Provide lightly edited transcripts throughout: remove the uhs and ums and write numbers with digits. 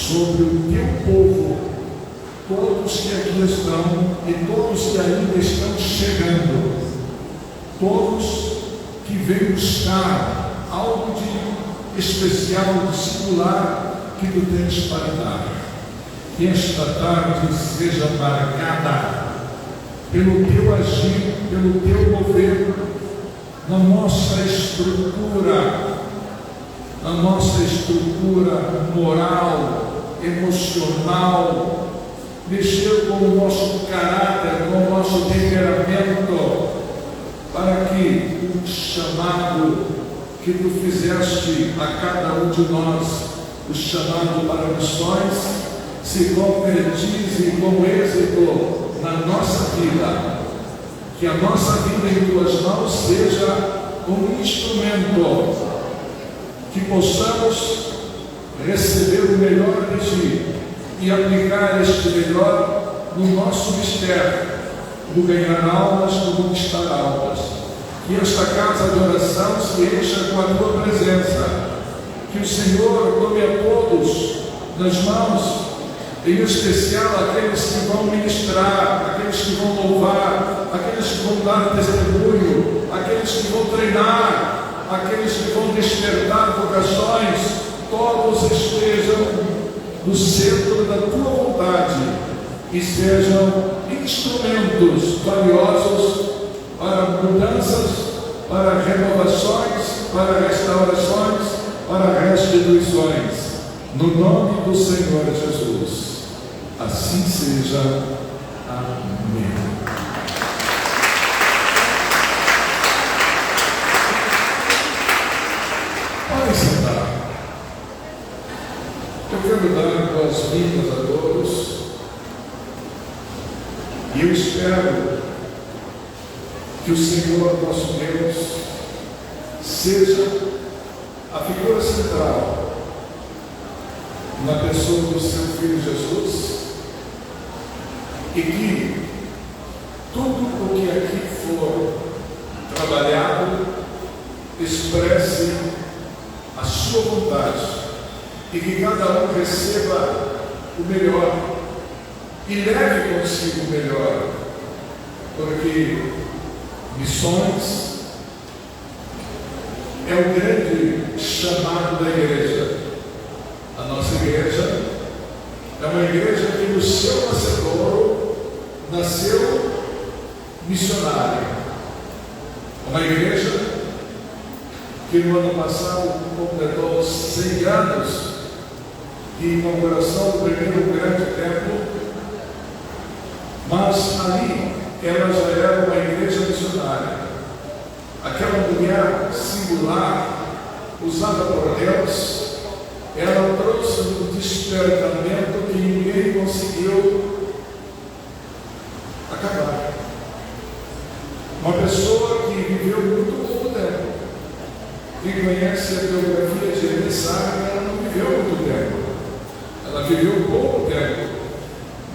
sobre o teu povo, todos que aqui estão e todos que ainda estão chegando, todos que vêm buscar algo de especial, de singular que tu tens para dar. Que esta tarde seja marcada pelo teu agir, pelo teu governo, na nossa estrutura moral, emocional, mexer com o nosso caráter, com o nosso temperamento, para que o chamado que tu fizeste a cada um de nós, o chamado para missões, se concretize com êxito na nossa vida. Que a nossa vida em tuas mãos seja um instrumento, que possamos receber o melhor de ti e aplicar este melhor no nosso mistério, do ganhar almas, do conquistar almas. Que esta casa de oração se encha com a tua presença. Que o Senhor tome a todos nas mãos, em especial aqueles que vão ministrar, aqueles que vão louvar, aqueles que vão dar testemunho, aqueles que vão treinar, aqueles que vão despertar vocações, todos estejam no centro da tua vontade e sejam instrumentos valiosos para mudanças, para renovações, para restaurações, para restituições. No nome do Senhor Jesus. Assim seja. Amém. Podem sentar. Eu quero dar boas-vindas a todos. E eu espero que o Senhor nosso Deus seja a figura central na pessoa do seu Filho Jesus, e que tudo o que aqui for trabalhado expresse a sua vontade, e que cada um receba o melhor e leve consigo o melhor, porque missões é o grande chamado da igreja. A nossa igreja é uma igreja que no seu nascedouro nasceu missionária. Uma igreja que no ano passado completou 100 anos de inauguração do primeiro grande templo, mas ali ela já era uma igreja missionária. Aquela mulher singular, usada por Deus, ela trouxe um despertamento que ninguém conseguiu acabar. Uma pessoa que viveu muito pouco tempo. Quem conhece a biografia de Eli sabe que ela não viveu muito tempo. Ela viveu pouco tempo.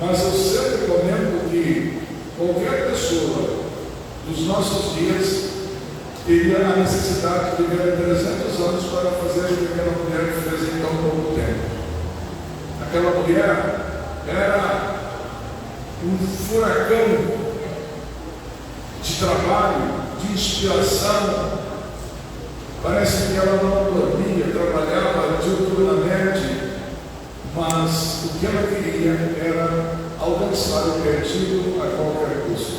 Mas eu sempre comento que qualquer pessoa dos nossos dias teria a necessidade de viver 300 anos para fazer o que aquela mulher fez em tão pouco tempo. Aquela mulher era um furacão de trabalho, de inspiração. Parece que ela não dormia, trabalhava diuturnamente, mas o que ela queria era alcançar o objetivo a qualquer custo.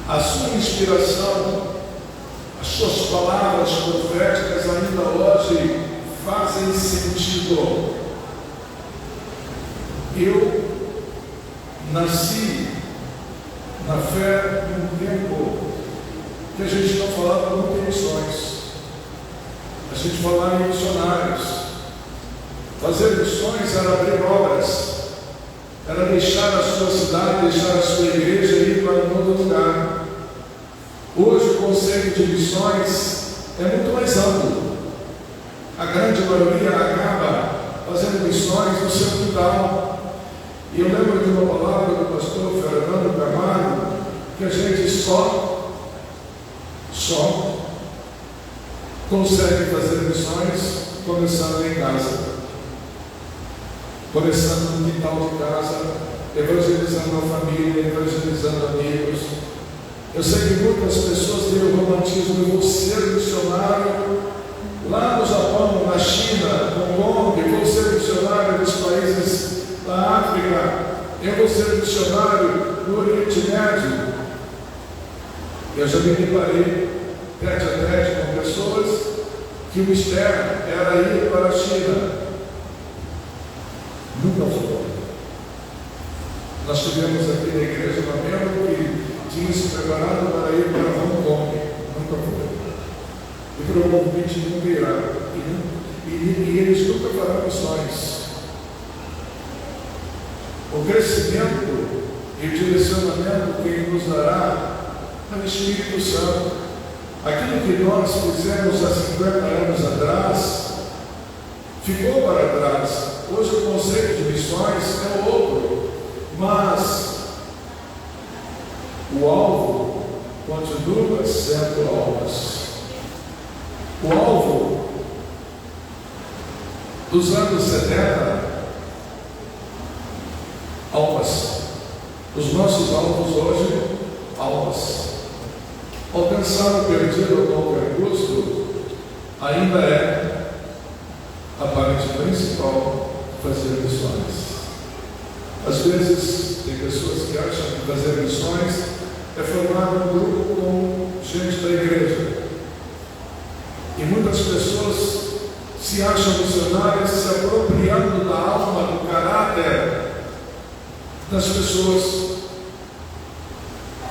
A sua inspiração, as suas palavras proféticas ainda hoje fazem sentido. Eu nasci na fé em um tempo que a gente não falava muito em missões. A gente falava em missionários. Fazer missões era abrir obras, era deixar a sua cidade, deixar a sua igreja e ir para um outro lugar. Hoje o conceito de missões é muito mais amplo. A grande maioria acaba fazendo missões no seu quintal. E eu lembro de uma palavra do pastor Fernando Camargo, que a gente só consegue fazer missões começando em casa, começando no quintal de casa, evangelizando a família, evangelizando amigos. Eu sei que muitas pessoas têm o romantismo de vou ser missionário lá no Japão, na China, no Hong Kong, vou ser missionário nos países da África, eu vou ser missionário no Oriente Médio. Eu já me deparei tete a tete com pessoas que o mistério era ir para a China. Nunca foi. Nós tivemos aqui na igreja uma membro que tinha se preparado para ir para Hong Kong. Nunca foi. E provavelmente nunca irá. E eles nunca farão missões. O crescimento e o direcionamento que nos dará é o Espírito Santo. Aquilo que nós fizemos há 50 anos atrás, ficou para trás. Hoje o conceito de missões é outro, mas o alvo continua sendo almas. O alvo dos anos 70, almas. Os nossos alvos hoje, almas. Alcançar o perdido a qualquer custo ainda é a parte principal de fazer missões. Às vezes tem pessoas que acham que fazer missões é formar um grupo com gente da igreja. E muitas pessoas se acham missionárias se apropriando da alma, do caráter das pessoas,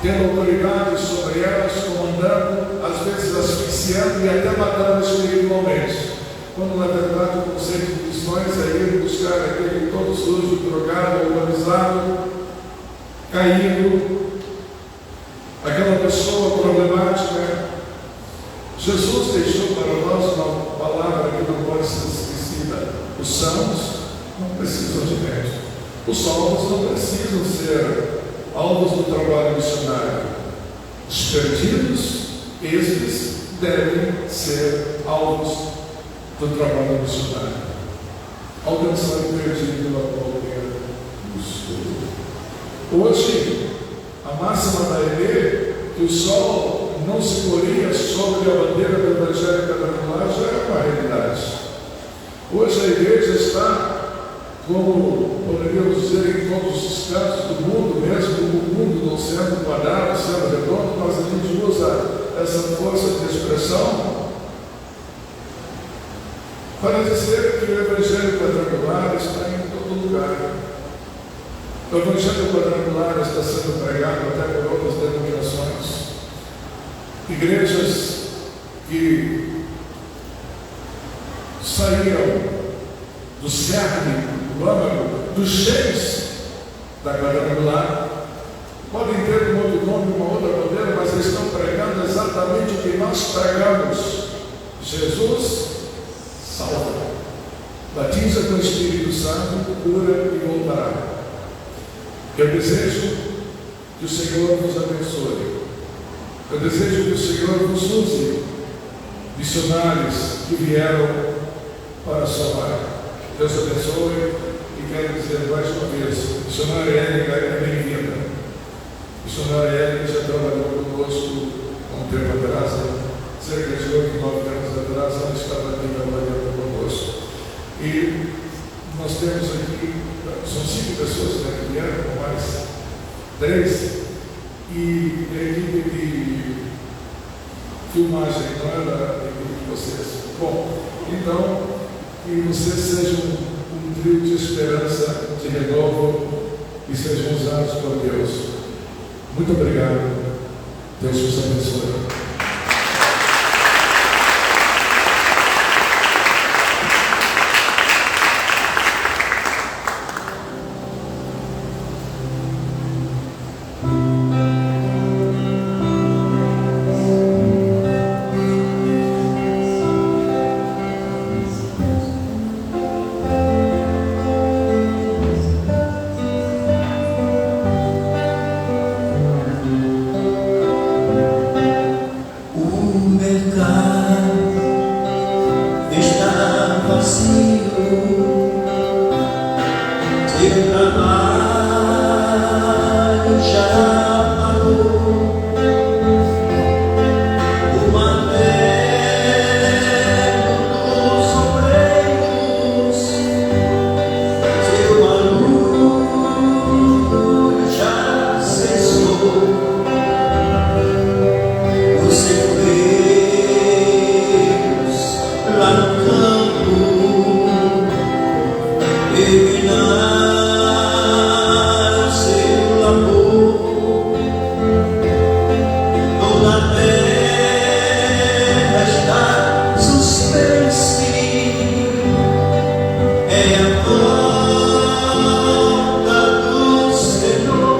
tendo autoridade sobre elas, comandando, às vezes asfixiando e até matando espiritualmente. Quando na verdade o conceito de missões é ir buscar aquele todo sujo, drogado, alcoolizado, caído, aquela pessoa problemática. Jesus deixou para nós uma palavra que não pode ser esquecida: os sãos não precisam de médico, os salvos não precisam ser alvos do trabalho missionário. Os perdidos, estes devem ser alvos do trabalho missionário. Alcançar o perdido a qualquer custo. Hoje, a máxima da EB, que o sol não se poria sobre a bandeira do Evangelho quadrangular, já é uma realidade. Hoje a igreja está, como poderíamos dizer, em todos os cantos do mundo, mesmo o mundo não sendo quadrado, sendo redondo, mas a gente usa essa força de expressão para dizer que o Evangelho quadrangular está em todo lugar. O Evangelho quadrangular está sendo pregado até por outras denominações. Igrejas que saíram do cerne, do âmago, dos cheios da quadrangular, podem ter um outro nome, uma outra bandeira, mas eles estão pregando exatamente o que nós pregamos: Jesus salva, batiza com o Espírito Santo, cura e voltará. Eu desejo que o Senhor nos abençoe. Eu desejo que o Senhor nos use missionários que vieram para salvar. Deus abençoe. E quero dizer mais uma vez: missionária Érica é bem-vinda. Missionária Érica já trabalhou conosco há um tempo atrás, cerca de 8, 9 anos atrás, ela estava aqui trabalhando conosco. E nós temos aqui, são 5 pessoas, né, que vieram, com mais 3, e a equipe de filmagem não era a equipe de vocês. Bom, então, que vocês sejam um trio de esperança, de renovo, e sejam usados por Deus. Muito obrigado. Deus os abençoe. Teu trabalho já pagou o maneiro dos obreiros. Teu barulho já cessou. Os ceifeiros lá no campo terminaram seu labor. Toda a terra está suspense. É a volta do Senhor.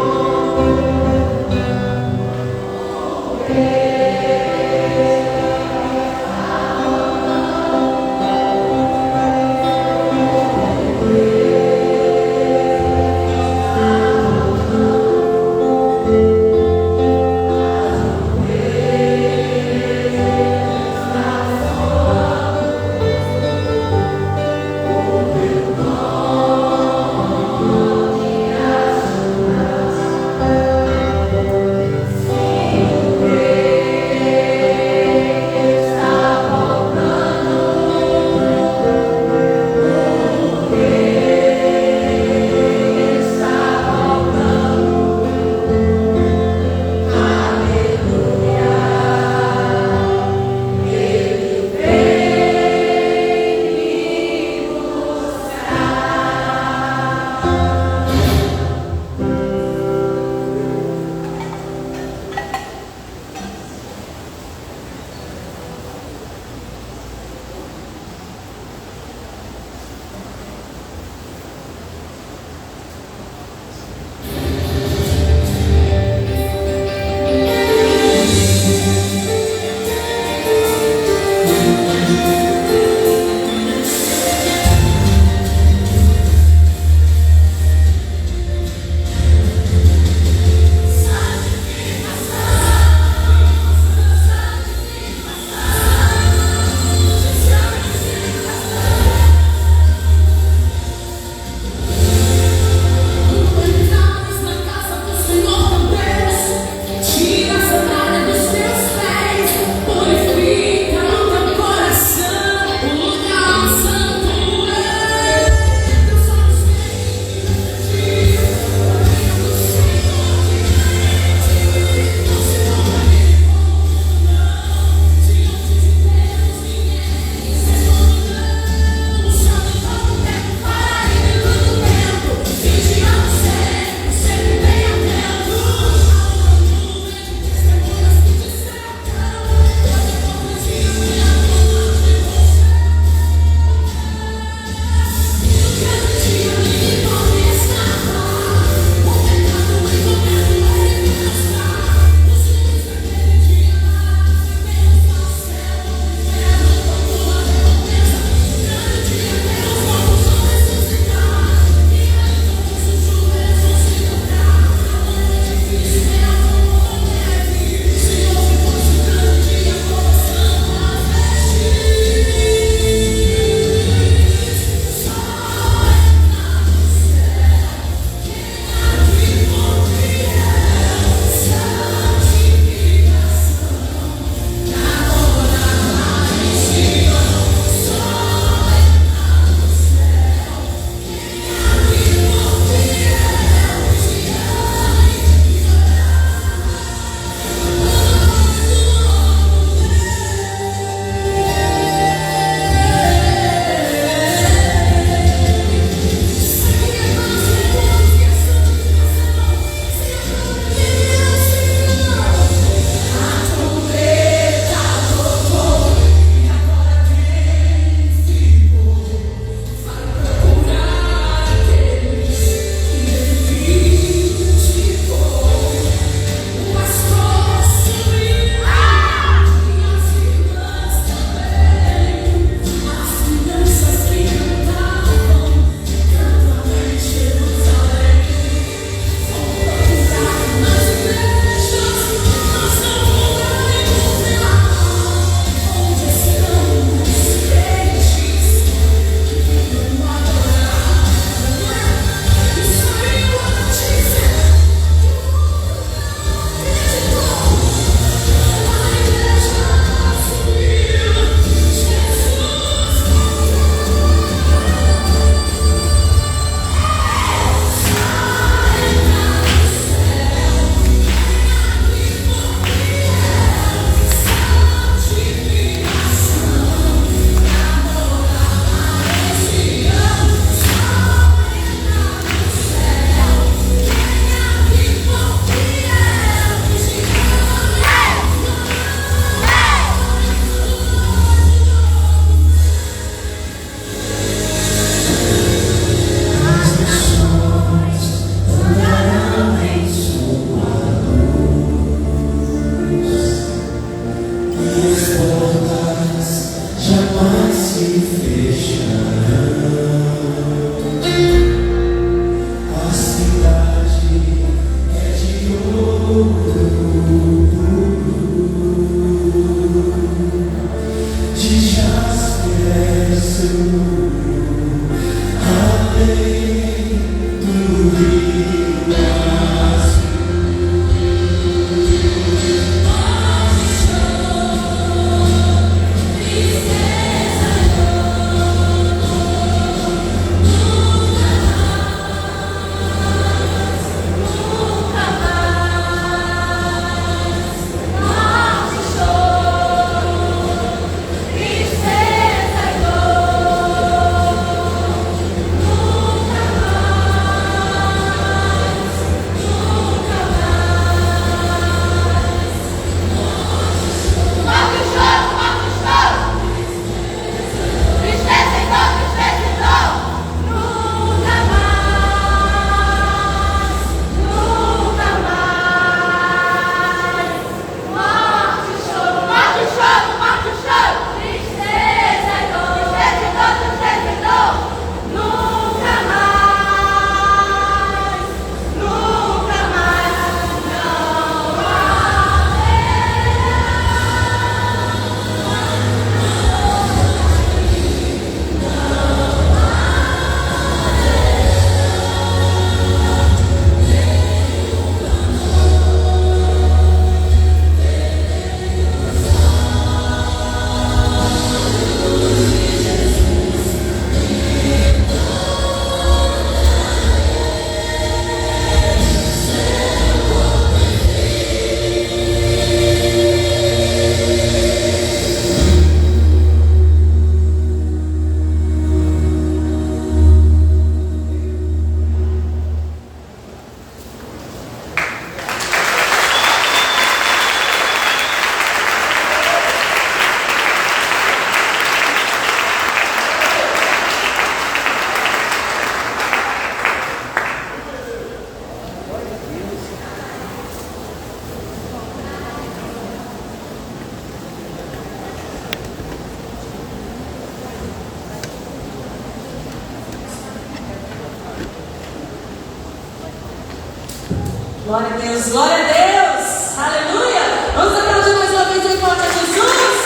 Glória a Deus, glória a Deus. Aleluia. Vamos aplaudir mais uma vez em forte a Jesus.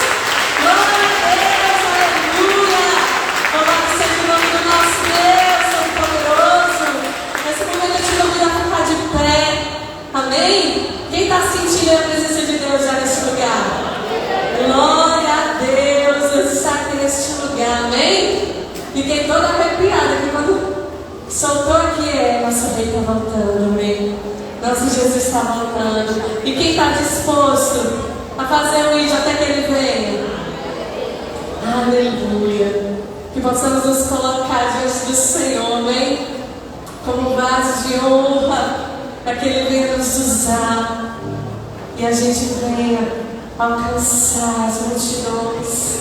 Glória a Deus, aleluia. Louvado seja o nome do nosso Deus, Santo poderoso. Nesse momento eu te convido a ficar de pé. Amém? Quem está sentindo a presença de Deus já neste lugar? Glória a Deus, Deus está aqui neste lugar, amém? Fiquei toda arrepiada que quando soltou aqui, nosso rei está voltando, amém? Nosso Jesus está voltando. E quem está disposto a fazer o ídolo até que ele venha? Aleluia. Que possamos nos colocar diante do Senhor, amém? Como vaso de honra, para que ele venha nos usar e a gente venha alcançar as multidões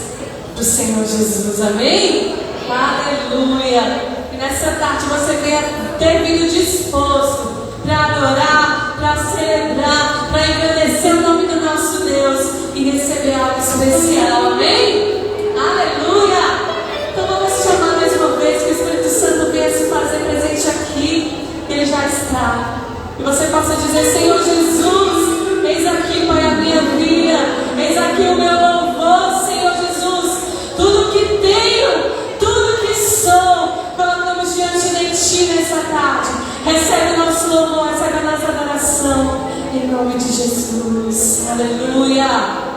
do Senhor Jesus, amém? Aleluia. E nessa tarde você venha ter vindo disposto para adorar, para celebrar, para engrandecer o nome do nosso Deus e receber algo especial, amém? Aleluia. Então vamos chamar mais uma vez que o Espírito Santo venha se fazer presente aqui. Ele já está. E você possa dizer: Senhor Jesus, eis aqui, Pai, a minha vida, eis aqui o meu louvor, Senhor Jesus. Tudo que tenho, tudo que sou, colocamos diante de Ti nessa tarde. Recebe o nosso louvor, recebe a nossa adoração, em nome de Jesus. Aleluia.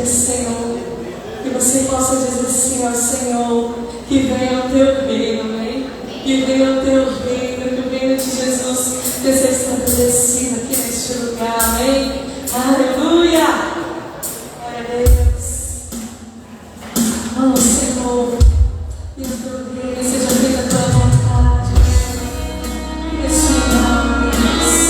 dizer Senhor. Que você possa dizer assim ao Senhor, que venha o teu reino, amém? Que venha o teu reino, que o reino de Jesus seja estabelecido aqui neste lugar, amém? Aleluia! Glória a Deus. Oh Senhor, que o teu reino seja feita a tua vontade, neste lugar, Deus.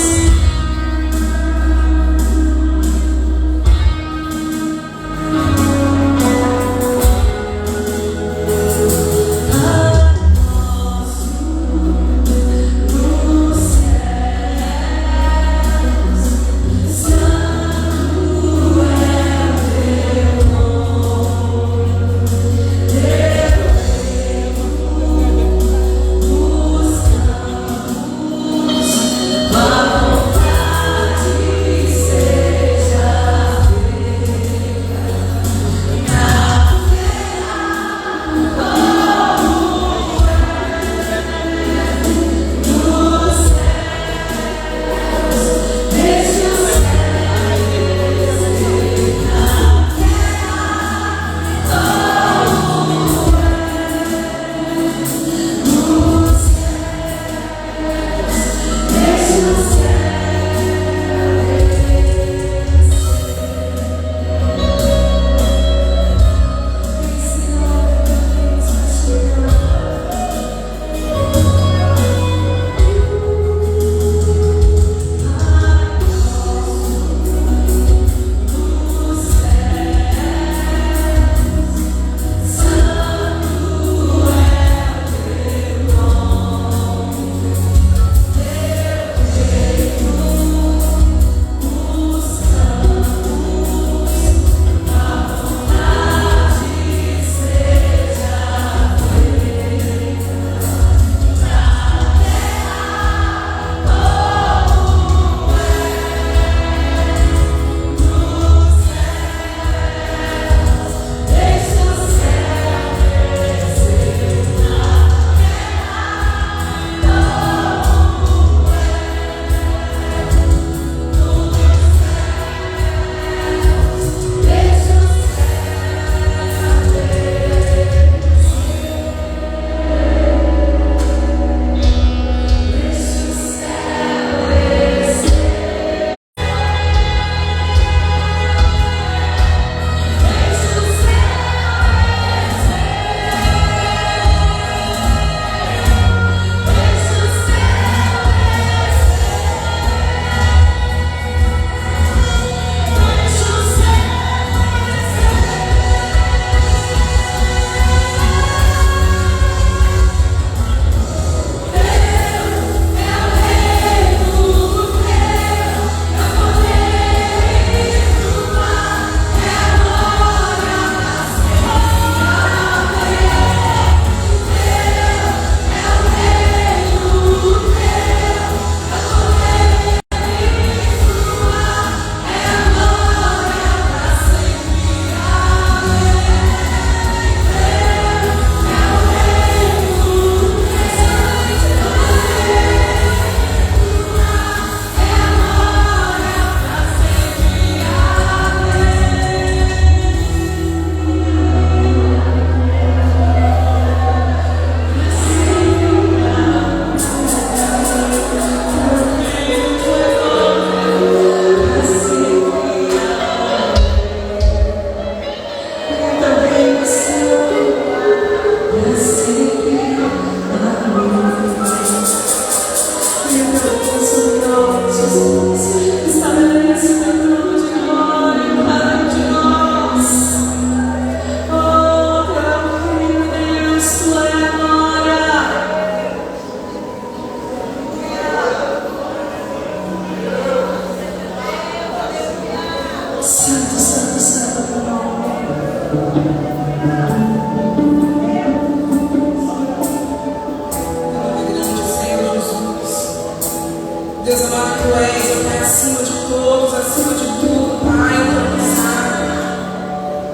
Deus amado, Tu és, ó Pai, acima de todos, acima de tudo, Pai, autorizado.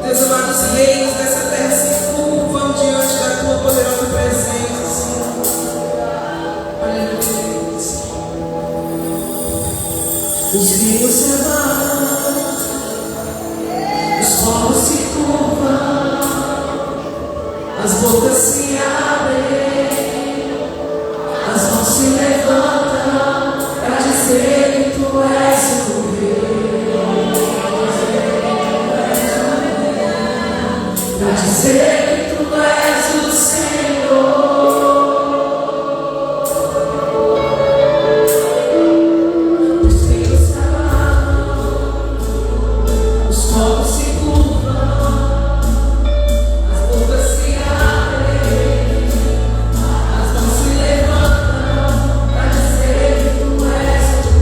Deus amado, os reinos dessa terra se curvam diante da Tua poderosa presença, Senhor. Aleluia, Deus. Os rios se abalam, os povos dizer que tu és o Senhor. Os rios se abalam, os corpos se curvam, as bocas se abrem, as mãos se levantam para dizer que tu és o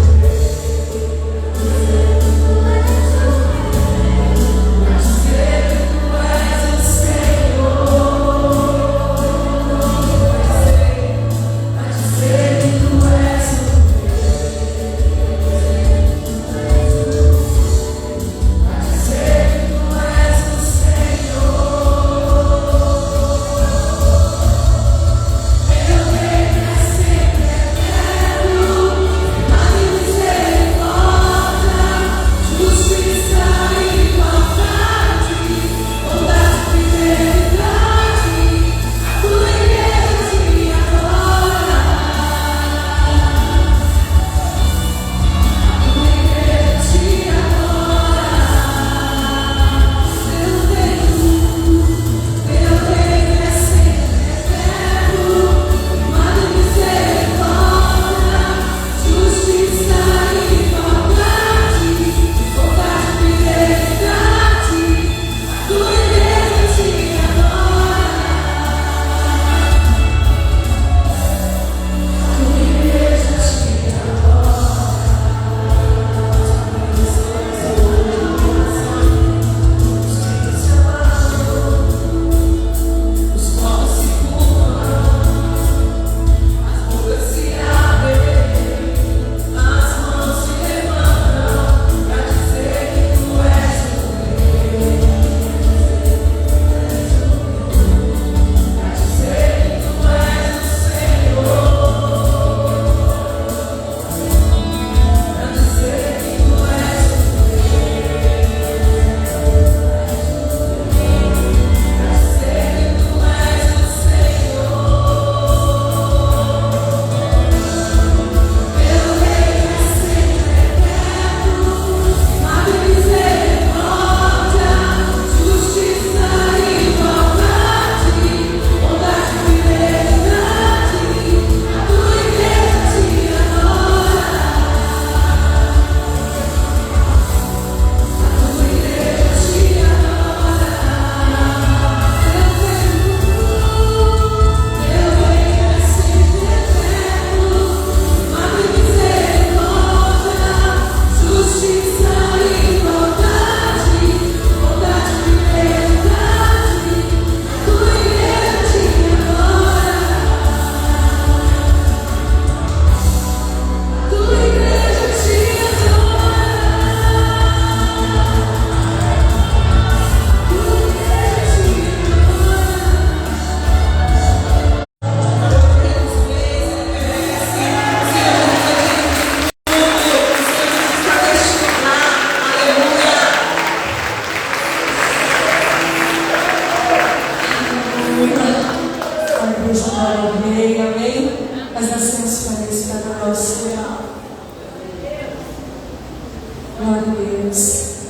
Glória a Deus.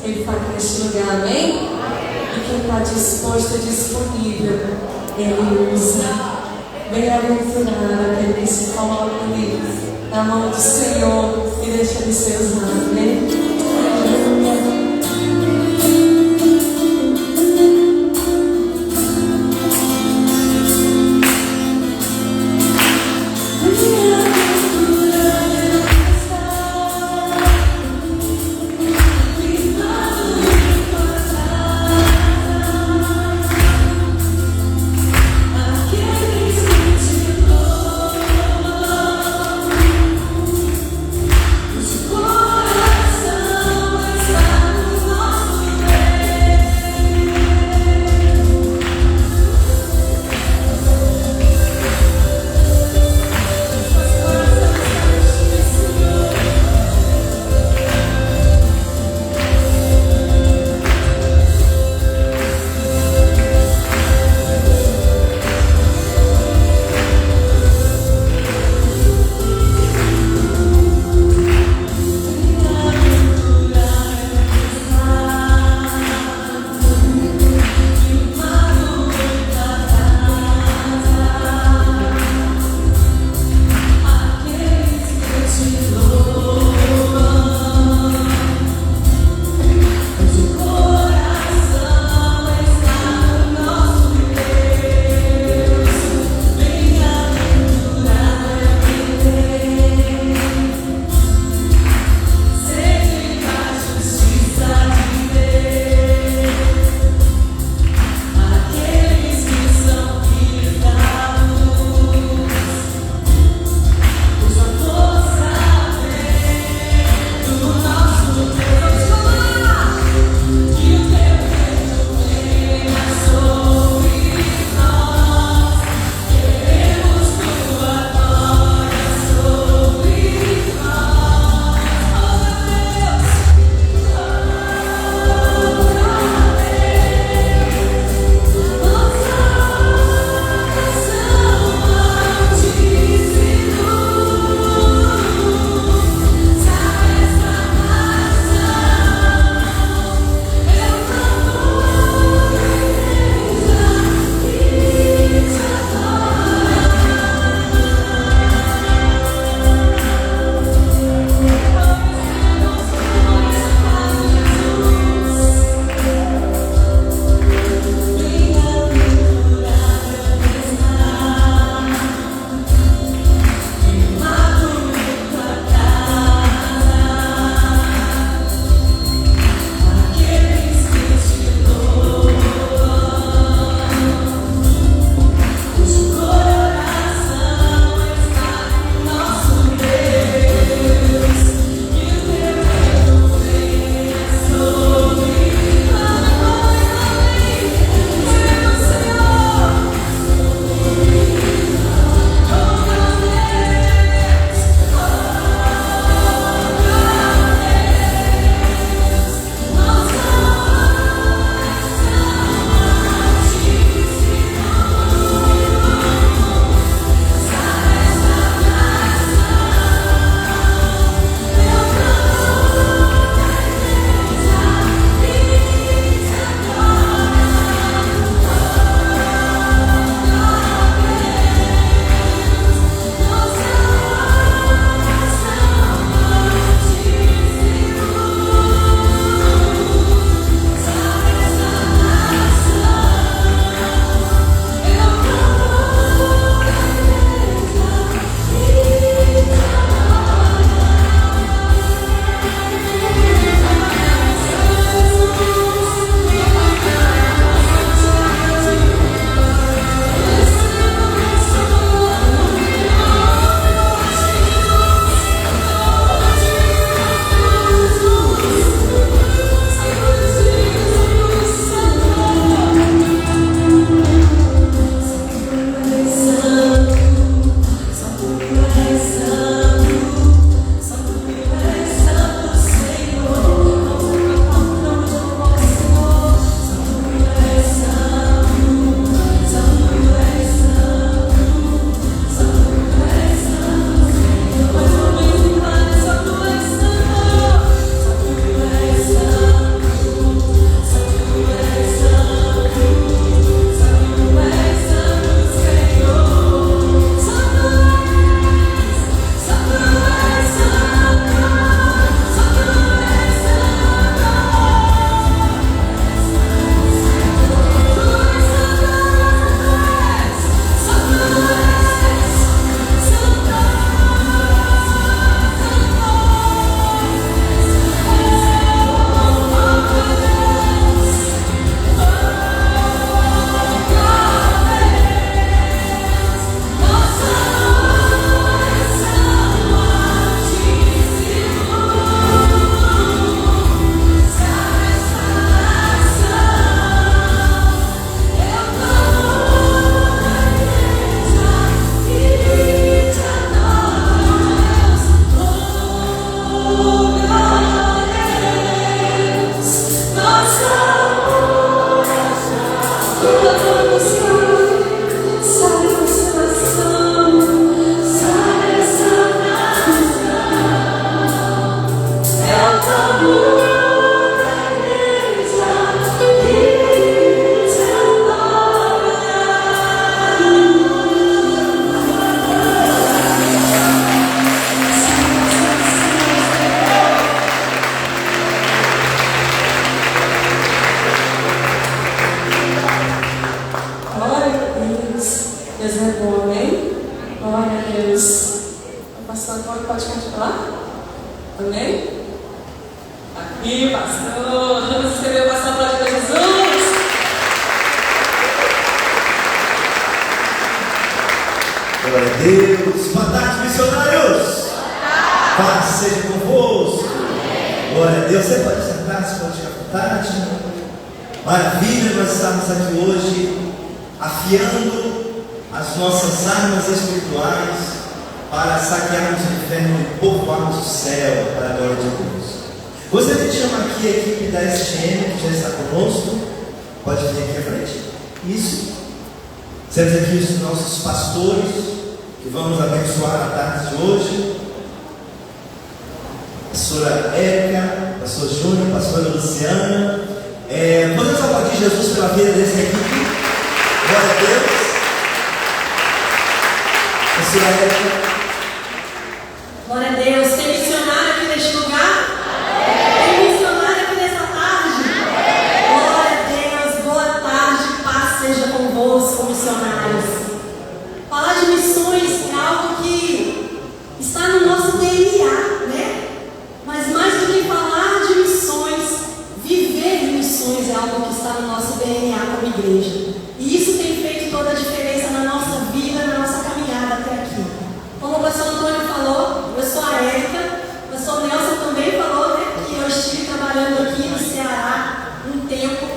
Ele está aqui neste lugar, amém? E quem está disposto e disponível, Ele usa. Bem-aventurado aquele que se coloca ali na mão do Senhor e deixa Ele ser usado, amém? Coração falar? Amém? Aqui, pastor. Vamos receber o pastor Cláudio de Jesus. Glória a Deus. Boa tarde, missionários. Paz seja convosco. Glória a Deus. Você pode sentar, você pode ficar à vontade. Maravilha, nós estamos aqui hoje afiando as nossas armas espirituais para saquearmos o inferno e povoarmos o céu para a glória de Deus. Gostaria de chamar aqui a equipe da SGM que já está conosco. Pode vir aqui à frente. Isso. Temos aqui os nossos pastores que vão nos abençoar na tarde de hoje. Pastora Érica, pastor Júnior, pastora Luciana. Podemos aplaudir Jesus pela vida dessa equipe? Glória a Deus. Pastora Érica. Glória a Deus. Tem missionário aqui neste lugar? Tem missionário aqui nessa tarde? Glória a Deus. Boa tarde. Paz seja convosco, missionários. Falar de missões é algo que está no nosso DNA, né? Mas mais do que falar de missões, viver missões é algo que está no nosso DNA como igreja. E isso tem feito toda a diferença na nossa vida, na nossa caminhada até aqui. Como o pastor Antônio falou, eu sou a Érica, o pastor Nelson também falou, né, que eu estive trabalhando aqui no Ceará um tempo,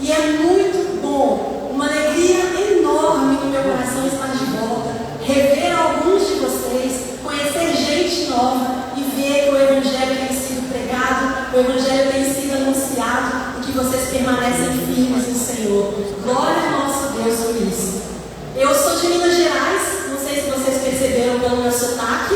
e é muito bom, uma alegria enorme no meu coração estar de volta, rever alguns de vocês, conhecer gente nova e ver que o Evangelho tem sido pregado, o Evangelho tem sido anunciado e que vocês permanecem firmes no Senhor. Glória ao nosso Deus por isso. Eu sou de Minas Gerais, não sei se vocês perceberam pelo meu sotaque,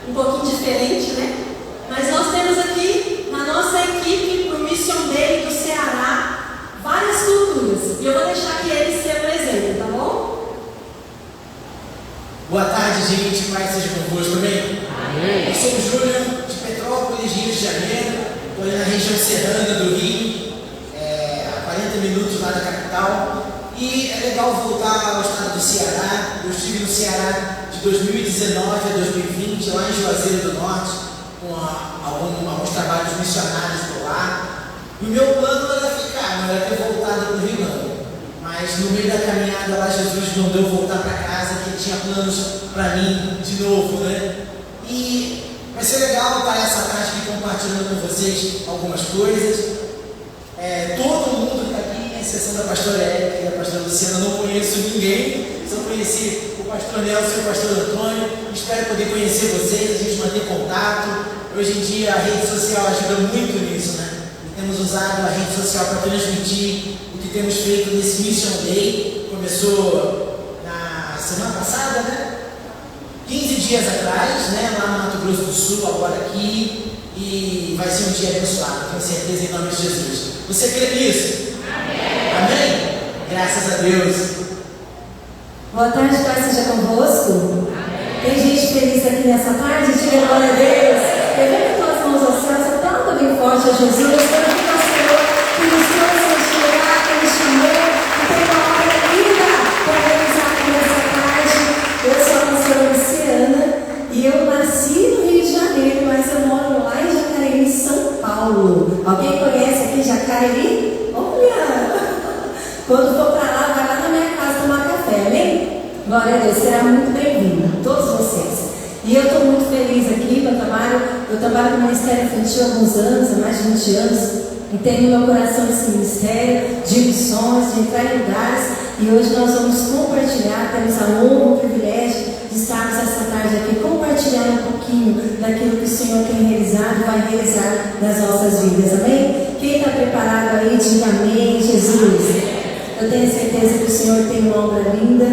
um pouquinho diferente, né? Mas nós temos aqui na nossa equipe, pro Mission Day do Ceará, várias culturas. E eu vou deixar que eles se apresentem, tá bom? Boa tarde, gente. Paz seja convosco, amém? Amém. Eu sou o Júnior, de Petrópolis, Rio de Janeiro. Estou ali na região serrana do Rio, a 40 minutos lá da capital. E é legal voltar ao estado do Ceará. Eu estive no Ceará de 2019 a 2020, lá em Juazeiro do Norte, com alguns trabalhos missionários por lá. E o meu plano era ficar, não era ter voltado para o Rio, não. Mas no meio da caminhada lá, Jesus não deu voltar para casa, que ele tinha planos para mim de novo, né? E vai ser legal estar essa tarde aqui compartilhando com vocês algumas coisas. Todo mundo que está aqui, exceção da pastora Érica e da pastora Luciana, não conheço ninguém, só conheci o pastor Nelson e o pastor Antônio. Espero poder conhecer vocês, a gente manter contato. Hoje em dia a rede social ajuda muito nisso, né? E temos usado a rede social para transmitir o que temos feito nesse Mission Day. Começou na semana passada, né? 15 dias atrás, né? Lá no Mato Grosso do Sul, agora aqui. E vai ser um dia abençoado, tenho certeza, em nome de Jesus. Você crê nisso? Amém? Amém? Graças a Deus. Boa tarde, paz seja convosco. Amém. Tem gente feliz aqui nessa tarde? Diga glória a Deus. Levanta as mãos aos céus, aplauda bem forte a Jesus. Glorifica o Senhor que nos trouxe neste lugar, que nos chamou, que tem uma obra linda para realizar aqui nessa tarde. Eu sou a pastora Luciana e eu nasci no Rio de Janeiro, mas eu moro lá em Jacareí, São Paulo. Alguém conhece aqui Jacareí? Olha! Quando for para lá, vai lá na minha casa tomar café, amém? Glória a Deus, será muito bem-vindo, todos vocês. E eu estou muito feliz aqui no trabalho. Eu trabalho no Ministério Infantil há alguns anos, há mais de 20 anos, e tenho no meu coração esse ministério de missões, de entrar em lugares. E hoje nós vamos compartilhar, temos a honra, o privilégio de estarmos essa tarde aqui, compartilhando um pouquinho daquilo que o Senhor tem realizado e vai realizar nas nossas vidas, amém? Quem está preparado aí, diga amém, Jesus. Eu tenho certeza que o Senhor tem uma obra linda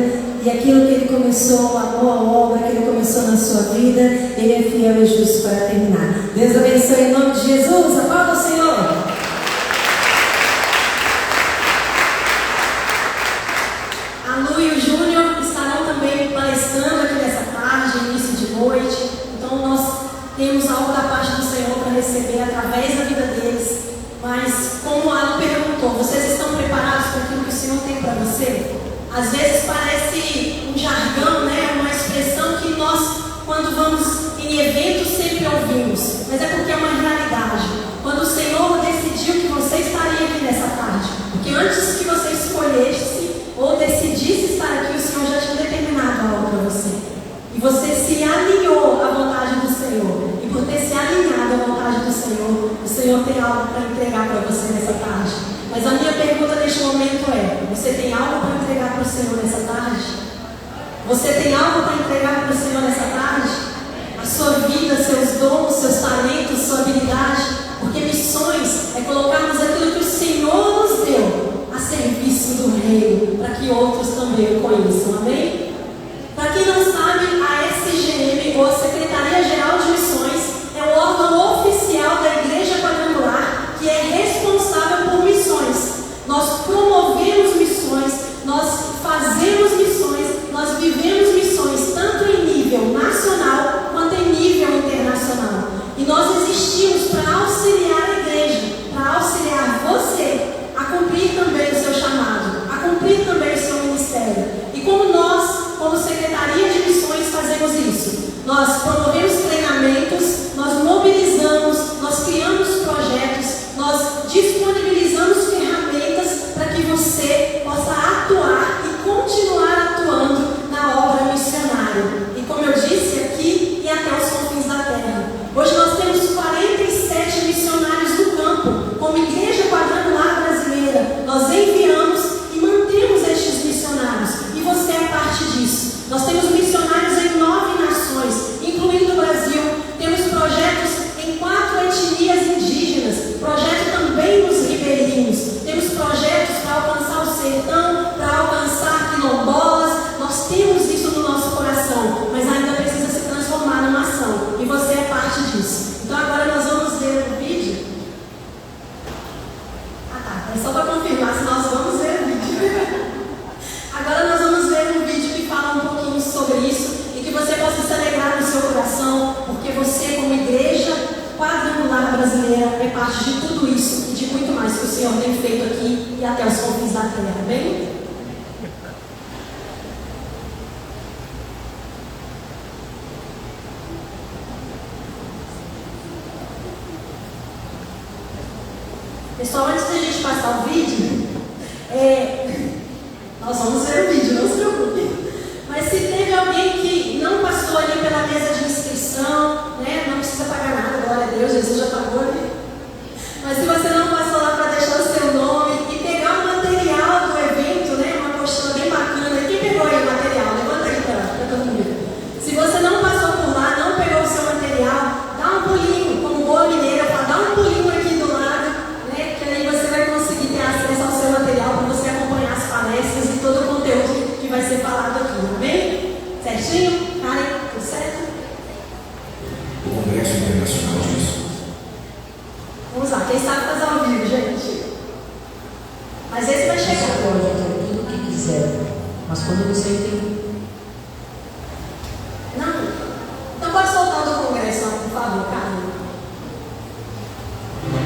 e aquilo que Ele começou, a boa obra que Ele começou na sua vida, Ele é fiel e justo para terminar. Deus abençoe em nome de Jesus. Aplauda o Senhor. A Lu e o Júnior estarão também palestrando aqui nessa tarde, início de noite. Então nós temos algo da parte do Senhor para receber através da vida deles. Mas como a Lu perguntou, vocês estão preparados para aquilo que o Senhor tem para você? Às vezes parece um jargão, né? Uma expressão que nós, quando vamos em eventos, sempre Você tem algo para entregar para o Senhor nessa tarde? Você tem algo para entregar para o Senhor nessa tarde? A sua vida, seus dons, seus talentos, sua habilidade. Porque missões é colocarmos aquilo que o Senhor nos deu a serviço do Reino, para que outros também o conheçam. Amém? Para quem não sabe, a SGM, ou a Secretaria Geral de Missões, é o órgão oficial da Igreja Quadrangular que é responsável por missões. Nós promovemos missões, nós fazemos missões, nós vivemos missões, tanto em nível nacional quanto em nível internacional. E nós existimos para auxiliar a igreja, para auxiliar você a cumprir também o seu chamado, a cumprir também o seu ministério. E como nós, como Secretaria de Missões, fazemos isso? Nós promovemos treinamentos, nós mobilizamos, nós criamos projetos, nós disponibilizamos ferramentas para que você possa atuar e continuar atuando na obra missionária. E como eu disse, aqui e até os confins da terra. Hoje nós temos 47 missionários no campo, como Igreja Quadrangular Brasileira. Nós enviamos e mantemos estes missionários, e você é parte disso. Nós temos missionários em 9 nações, incluindo o Brasil. Temos projetos em 4 etnias indígenas, projeto também nos ribeirinhos. Temos projetos para alcançar o sertão, para alcançar quilombolas. Nós temos isso no nosso coração, mas ainda precisa se transformar numa ação, e você é parte disso. Então agora nós vamos ver o vídeo. É só para confirmar se nós vamos ver o vídeo. Agora nós vamos ver um vídeo que fala um pouquinho sobre isso e que você possa se alegrar no seu coração, porque você, como Igreja Quadrangular Brasileira, é parte de tudo isso e de muito mais que o Senhor tem feito aqui e até os confins da terra, bem? Pessoal, antes da gente passar o vídeo, nós vamos ver o vídeo, não se preocupe. Mas se teve alguém que não passou ali pela mesa de inscrição, né, não precisa pagar nada, glória a Deus, Jesus já pagou ali. Mas se você não passou lá para deixar o seu nome e pegar o material do evento, né, uma postura bem bacana, quem pegou aí o material? Levanta aí para todo mundo. Se você não passou por lá, não pegou o seu material, dá um pulinho, como boa mineira, dá um pulinho aqui do lado, né, que aí você vai conseguir ter acesso ao seu material para você acompanhar as palestras e todo o conteúdo que vai ser falado aqui, amém? Certinho? Karen, tudo certo? O Congresso Internacional de Missões. Vamos lá, quem sabe fazer ao vivo, gente? Mas esse vai chegar. Você pode ter tudo o que quiser, mas quando você tem. Não. Então pode soltar do Congresso, por favor, Karen.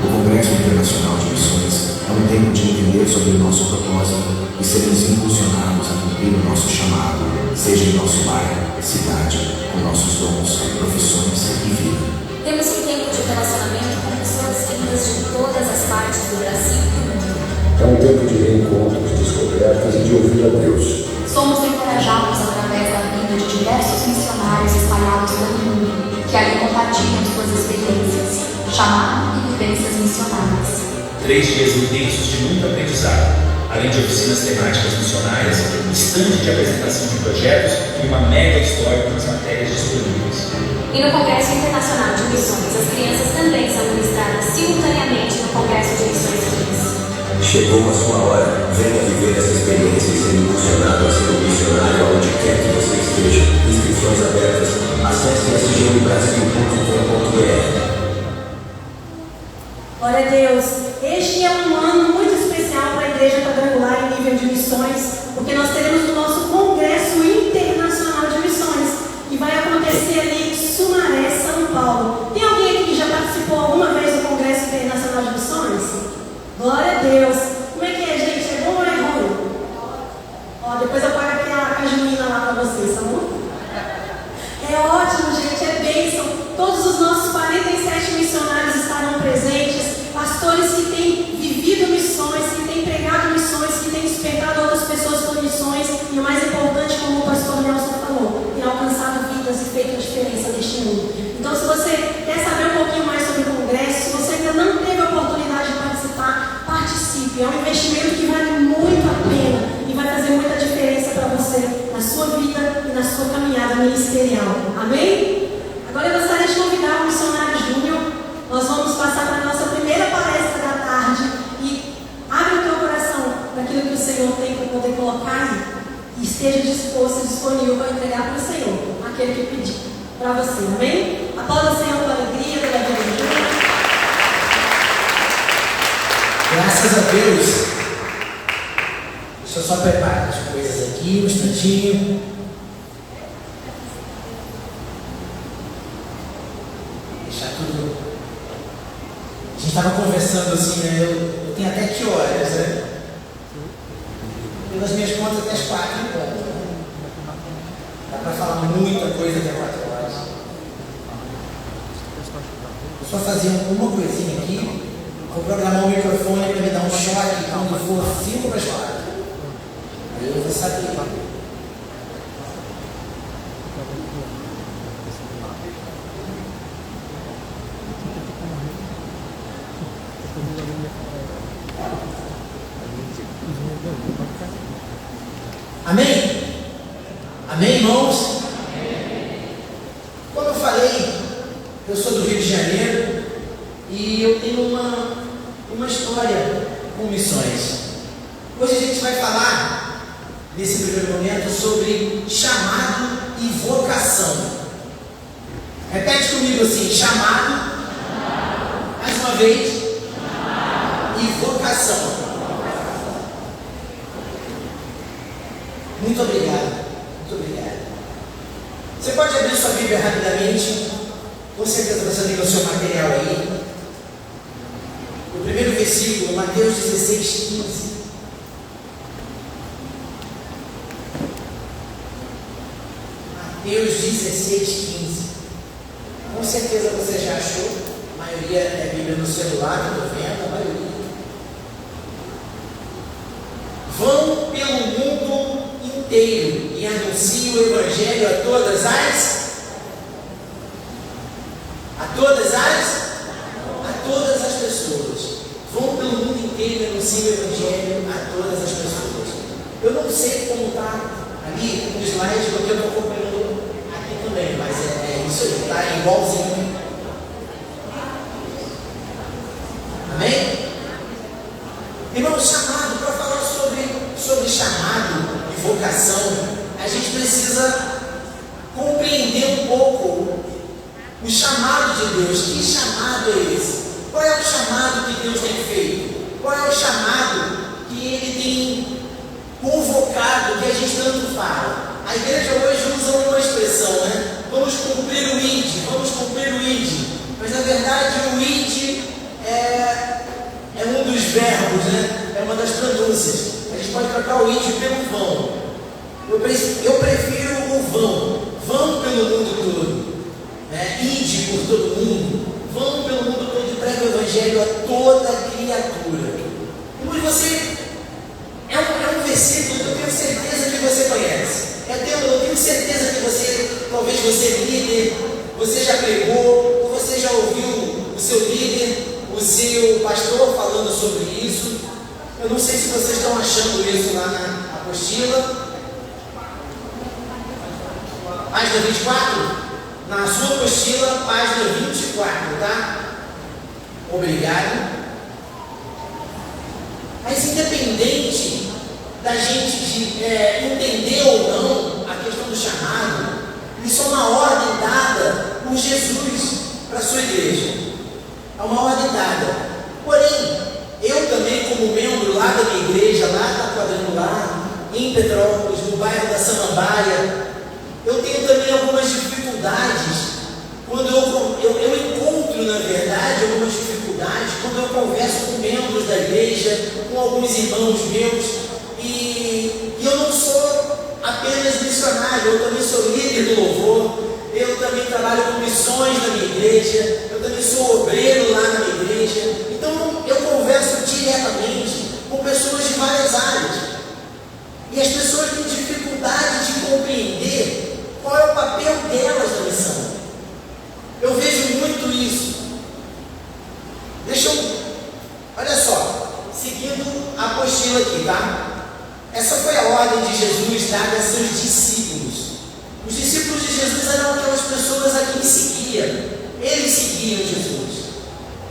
O Congresso Internacional de Missões é um tempo de entender sobre o nosso propósito e sermos impulsionados a cumprir o nosso chamado, seja em nosso bairro, cidade, com nossos dons, profissões e vida. Temos um tempo de relacionamento com pessoas vindas de todas as partes do Brasil e do mundo. É um tempo de reencontro, de descobertas e de ouvir a Deus. Somos encorajados através da vida de diversos missionários espalhados pelo mundo, que ali compartilham suas experiências, chamado e vivências missionárias. 3 dias intensos de muito aprendizado, além de oficinas temáticas missionárias, estande de apresentação de projetos e uma mega história com as matérias disponíveis. E no Congresso Internacional de Missões, as crianças também são ministradas simultaneamente no Congresso de Missões Kids. Chegou a sua hora. Venha viver essa experiência e ser impulsionado a ser um missionário aonde quer que você esteja. Inscrições abertas. Acesse sgmbrasil.com.br. Glória a Deus. Este é um ano muito especial para a Igreja Quadrangular em nível de missões, porque nós teremos o nosso Congresso Internacional de Missões, que vai acontecer ali em Sumaré, São Paulo. Tem alguém aqui que já participou alguma vez do Congresso Internacional de Missões? Glória a Deus. Como é que é, gente? É bom ou é ruim? Ó, depois eu pago aqui a cajuína lá para vocês, tá bom? É ótimo, gente, é bênção. Todos os nossos 47 missionários estarão presentes, pastores que têm vivido missões, que têm pregado missões, que têm despertado outras pessoas por missões, e o mais importante, como o pastor Nelson falou, tem alcançado vidas e feito a diferença neste mundo. Então, se você quer saber um pouquinho mais sobre o Congresso, se você ainda não teve a oportunidade de participar, participe. É um investimento que vale muito a pena. vai fazer muita diferença para você, na sua vida e na sua caminhada ministerial. Amém? Agora eu gostaria de convidar o missionário Júnior. Nós vamos passar para a nossa primeira palestra da tarde. E abre o teu coração daquilo que o Senhor tem para poder colocar aí. E esteja disposto e disponível para entregar para o Senhor aquele que pediu para você. Amém? Aplauda o Senhor com alegria, pela vida de Deus. Graças a Deus. Deixa eu só preparar as coisas aqui, um instantinho. Deixar tudo. A gente estava conversando assim, né? Eu tenho até que horas, né? Pelas minhas contas, até as 4 h Dá para falar muita coisa até 4 horas. Eu só fazer uma coisinha aqui. Vou programar o microfone para me dar um choque quando for 5 para as 4. Aí eu vou saber. Amém? Amém, irmãos? Como eu falei, eu sou do Rio de Janeiro e eu tenho uma história com missões. Hoje a gente vai falar, nesse primeiro momento, sobre chamado e vocação. Repete comigo assim: chamado, mais uma vez, e vocação. Muito obrigado, muito obrigado. Você pode abrir sua Bíblia rapidamente, com certeza você tem o seu material aí. O primeiro versículo, Mateus 16:15. Mateus 16:15. Com certeza você já achou. A maioria é Bíblia no celular, estou vendo, a maioria. Vão pelo mundo inteiro e anunciem o Evangelho a todas as pessoas. Vão pelo mundo inteiro e anunciem o Evangelho a todas as pessoas. Eu não sei como está ali no slide, porque eu estou acompanhando aqui também, mas é isso aí, está igualzinho. Amém? Irmão, chamado, para falar sobre chamado e vocação, a gente precisa compreender um pouco o chamado de Deus. Que chamado é esse? Qual é o chamado que Deus tem feito? Qual é o chamado que Ele tem convocado, que a gente tanto fala? A igreja hoje usa uma expressão, né? Vamos cumprir o ID, vamos cumprir o ID. Mas na verdade o ID é um dos verbos, né? É uma das pronúncias. A gente pode trocar o ID pelo vão. Eu prefiro o vão. Vão pelo mundo todo. Ide por todo mundo. Vão pelo mundo todo e prega o Evangelho a toda criatura. Irmãos, você é um versículo que eu tenho certeza que você conhece. Eu tenho certeza que talvez você é líder, você já pregou, ou você já ouviu o seu líder, o seu pastor falando sobre isso. Eu não sei se vocês estão achando isso lá na apostila. Página 24? Na sua apostila, página 24, tá? Obrigado. Mas independente da gente entender ou não a questão do chamado, isso é uma ordem dada por Jesus para a sua igreja. É uma ordem dada. Porém, eu também, como membro lá da minha igreja, lá da Quadrangular, em Petrópolis, no bairro da Samambaia, eu tenho também algumas dificuldades quando eu encontro, na verdade, algumas dificuldades quando eu converso com membros da igreja, com alguns irmãos meus, e eu não sou apenas missionário, eu também sou líder do louvor, eu também trabalho com missões na minha igreja, eu também sou obreiro lá na minha igreja. Então eu converso diretamente com pessoas de várias áreas, e as pessoas têm dificuldade de compreender qual é o papel delas na missão. Eu vejo muito isso. Olha só, seguindo a apostila aqui, tá? Essa foi a ordem de Jesus dada a seus discípulos. Os discípulos de Jesus eram aquelas pessoas a quem seguiam. Eles seguiam Jesus.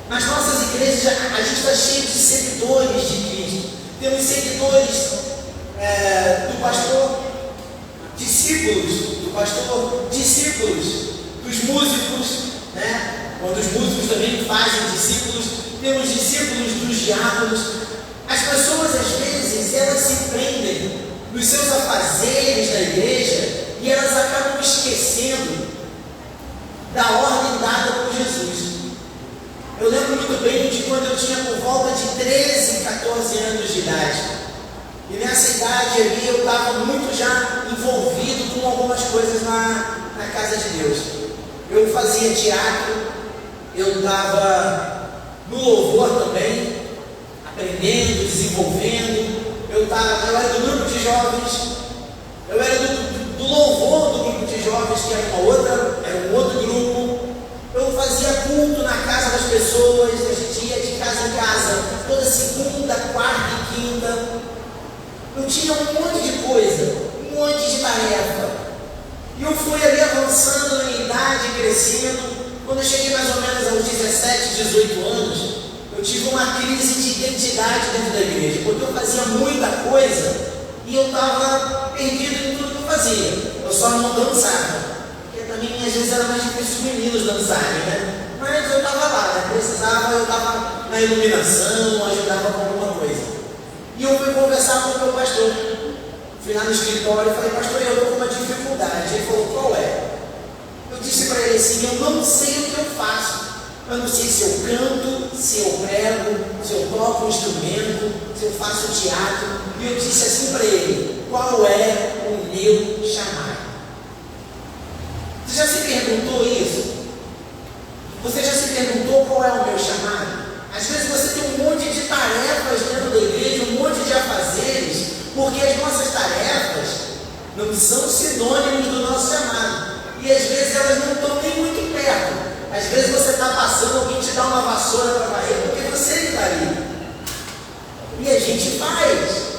Nas nossas igrejas, a gente está cheio de seguidores de Cristo. Temos seguidores do pastor, discípulos do pastor, discípulos dos músicos, né? Quando os músicos também fazem discípulos, temos discípulos dos diáconos. As pessoas, às vezes, elas se prendem nos seus afazeres da igreja e elas acabam esquecendo da ordem dada por Jesus. Eu lembro muito bem de quando eu tinha por volta de 13, 14 anos de idade. E nessa idade ali eu estava muito já envolvido com algumas coisas na casa de Deus. Eu fazia teatro, eu estava no louvor também, aprendendo, desenvolvendo. Eu era do grupo de jovens, eu era do louvor do grupo de jovens, que era um outro grupo. Eu fazia culto na casa das pessoas, a gente ia de casa em casa, toda segunda, quarta e quinta. Eu tinha um monte de coisa, um monte de tarefa. E eu fui ali avançando na minha idade, crescendo. Quando eu cheguei mais ou menos aos 17, 18 anos, eu tive uma crise de identidade dentro da igreja, porque eu fazia muita coisa e eu estava perdido em tudo que eu fazia. Eu só não dançava. Também às vezes era mais difícil os meninos dançarem, né? Mas eu estava lá, né? Precisava, eu estava na iluminação, ajudava com alguma coisa. E eu fui conversar com o meu pastor. Fui lá no escritório e falei, pastor, eu estou com uma dificuldade. Ele falou, qual é? Eu disse para ele assim, eu não sei o que eu faço. Eu não sei se eu canto, se eu prego, se eu toco um instrumento, se eu faço teatro. E eu disse assim para ele, qual é o meu chamado? Você já se perguntou isso? Você já se perguntou qual é o meu chamado? Às vezes você tem um monte de tarefas dentro da igreja, um monte de afazeres, porque as nossas tarefas não são sinônimos do nosso chamado. E às vezes elas não estão nem muito perto. Às vezes você está passando, alguém te dá uma vassoura para varrer, porque você está ali. E a gente faz.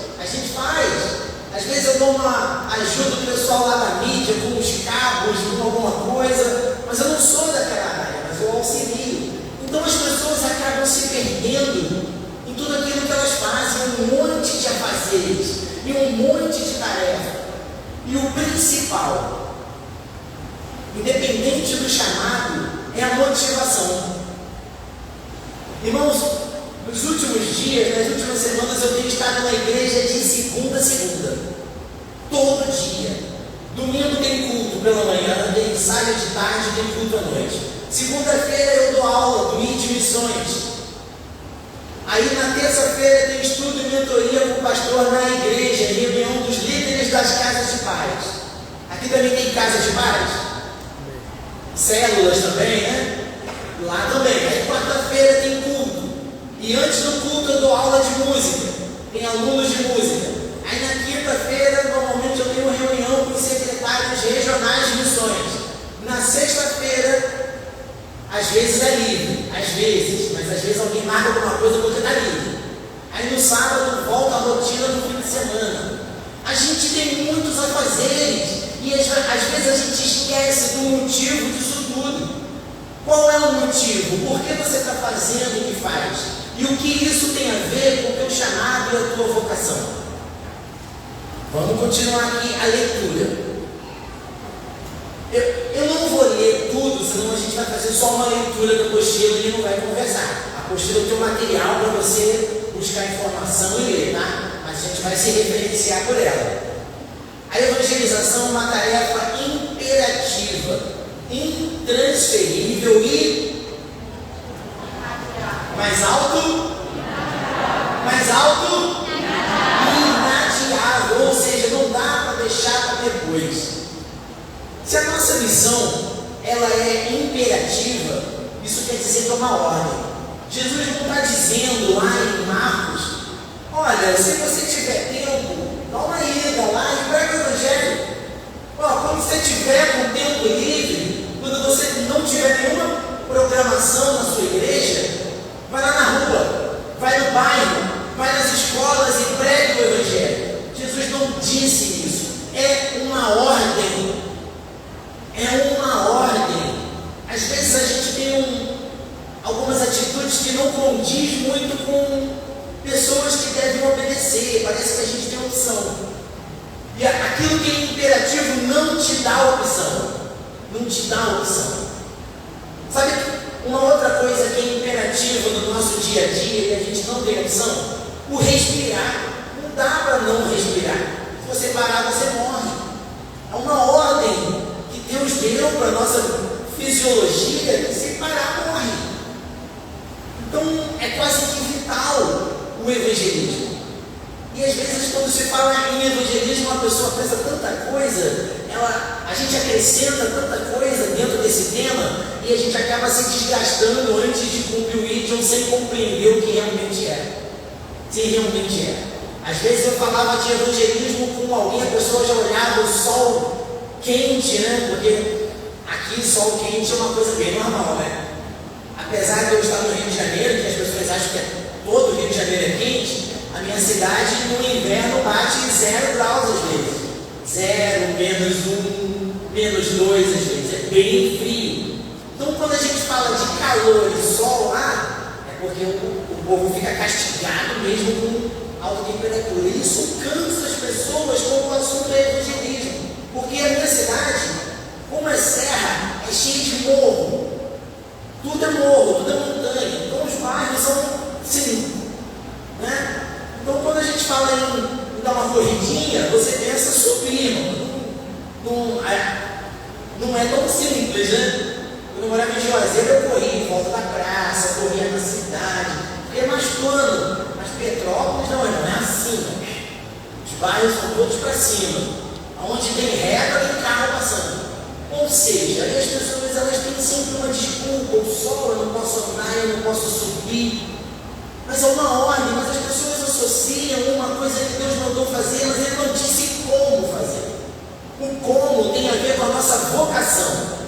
Às vezes eu dou uma ajuda do pessoal lá da mídia, com os cabos, com alguma coisa, mas eu não sou daquela área, mas eu auxilio. Então as pessoas acabam se perdendo em tudo aquilo que elas fazem, um monte de afazeres e um monte de tarefa. E o principal, independente do chamado, é a motivação. Irmãos, nos últimos dias, nas últimas semanas, eu tenho estado na igreja de segunda a segunda. Todo dia. Domingo tem culto pela manhã, tem ensaio de tarde, tem culto à noite. Segunda-feira eu dou aula do IT Missões. Aí na terça-feira tem estudo e mentoria com o pastor na igreja, reunião dos líderes das casas de paz. Aqui também tem casa de paz? Células também, né? Lá também. Aí quarta-feira tem culto. E antes do culto eu dou aula de música. Tem alunos de música. Aí na quinta-feira, normalmente eu tenho reunião com os secretários regionais de missões. Na sexta-feira, às vezes é livre, mas às vezes alguém marca alguma coisa porque está livre. Aí no sábado volta a rotina do fim de semana. A gente tem muitos afazeres e às vezes a gente esquece do motivo disso tudo. Qual é o motivo? Por que você está fazendo o que faz? E o que isso tem a ver com o teu chamado e a tua vocação? Vamos continuar aqui a leitura. Eu não vou ler tudo, senão a gente vai fazer só uma leitura da apostila e não vai conversar. A apostila é o teu material para você buscar informação e ler, tá? Mas a gente vai se referenciar por ela. A evangelização é uma tarefa imperativa, intransferível e mais alto, inadiável, ou seja, não dá para deixar para depois. Se a nossa missão ela é imperativa, isso quer dizer que é uma ordem. Jesus não está dizendo lá em Marcos, olha, se você tiver tempo, dá uma ida lá e prega o evangelho. Quando você tiver com tempo livre, quando você não tiver nenhuma programação na sua igreja, vai lá na rua, vai no bairro, vai nas escolas e pregue o evangelho. Jesus opção. E aquilo que é imperativo não te dá opção. Não te dá opção. Sabe uma outra coisa que é imperativa no nosso dia a dia e a gente não tem opção? O respirar. Não dá para não respirar. Se você parar, você morre. É uma ordem que Deus deu para a nossa fisiologia que se parar, morre. Então é quase que vital o evangelismo. E às vezes quando se fala em evangelismo, uma pessoa pensa tanta coisa, a gente acrescenta tanta coisa dentro desse tema e a gente acaba se desgastando antes de cumprir o idiom sem compreender o que realmente é. Se realmente é. Às vezes eu falava de evangelismo com alguém, a pessoa já olhava o sol quente, né? Porque aqui sol quente é uma coisa bem normal, né? Apesar de eu estar no Rio de Janeiro, que as pessoas acham que todo o Rio de Janeiro é quente, a minha cidade no inverno bate 0 graus às vezes. 0, -1, -2 às vezes. É bem frio. Então quando a gente fala de calor e sol lá, é porque o povo fica castigado mesmo com alta temperatura. Isso cansa as pessoas quando o assunto é evangelismo. Porque a minha cidade, como é serra, é cheia de morro. Tudo é morro, tudo é montanha. Então os bairros são assim, né? Então quando a gente fala em dar uma corridinha, você pensa subir. Não é tão simples, né? Quando eu morava em Juazeiro, eu corria em volta da praça, corria na cidade, é mais plano. Mas Petrópolis não é assim. Os bairros são todos para cima. Onde tem reta, tem carro passando. Ou seja, aí as pessoas elas têm sempre uma desculpa. O sol, eu não posso andar, eu não posso subir. Mas é uma ordem, mas as pessoas associam uma coisa que Deus mandou fazer, mas Ele não disse como fazer. O como tem a ver com a nossa vocação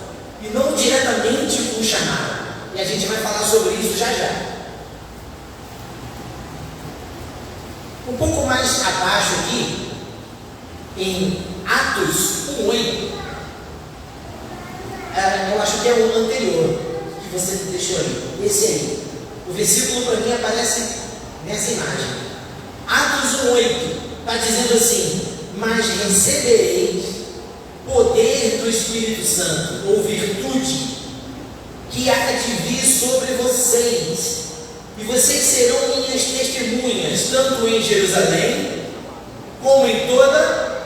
e não diretamente com o chamado. E a gente vai falar sobre isso já já. Um pouco mais abaixo aqui, em Atos 1:8, eu acho que é o anterior que você deixou aí, esse aí. O versículo para mim aparece nessa imagem. Atos 1:8 está dizendo assim: mas recebereis poder do Espírito Santo, ou virtude, que há de vir sobre vocês, e vocês serão minhas testemunhas, tanto em Jerusalém, como em toda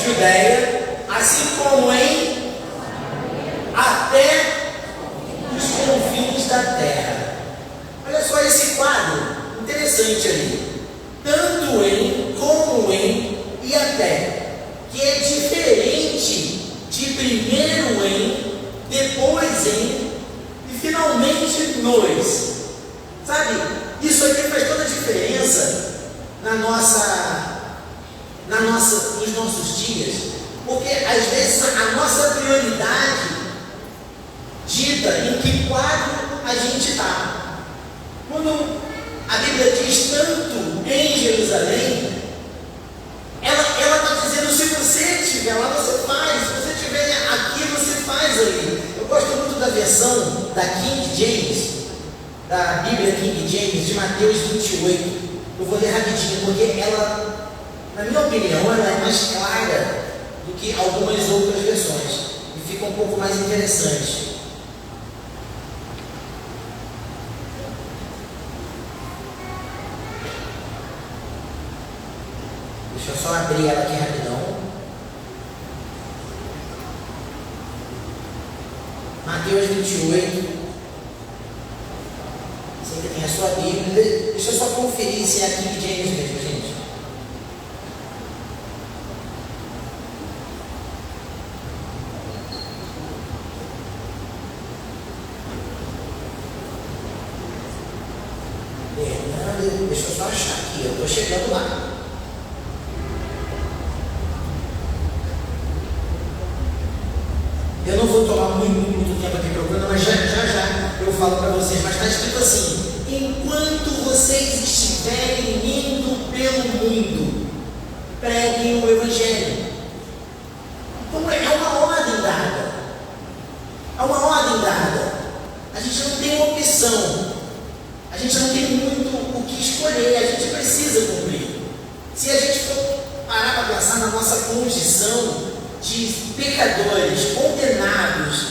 Judéia, assim como em até os confins da terra. Olha só esse quadro interessante ali. Tanto em, como em e até. Que é diferente de primeiro em, depois em e finalmente nos. Sabe? Isso aqui faz toda a diferença nos nossos dias. Porque às vezes a nossa prioridade dita em que quadro a gente está. Quando a Bíblia diz tanto em Jerusalém, ela está dizendo, se você estiver lá, você faz. Se você estiver aqui, você faz ali. Eu gosto muito da versão da King James, da Bíblia King James, de Mateus 28. Eu vou ler rapidinho, porque ela, na minha opinião, ela é mais clara do que algumas outras versões. E fica um pouco mais interessante. Deixa eu só abrir ela aqui rapidão. Mateus 28. Você que tem a sua Bíblia. Deixa eu só conferir se é a King James mesmo, gente. Deixa eu só achar aqui. Eu estou chegando lá. Eu não vou tomar muito tempo aqui procurando, mas já eu falo para vocês. Mas está escrito assim: enquanto vocês estiverem indo pelo mundo, preguem o Evangelho. Então é uma ordem dada. É uma ordem dada. A gente não tem opção. A gente não tem muito o que escolher. A gente precisa cumprir. Se a gente for pensar na nossa condição de pecadores, condenados,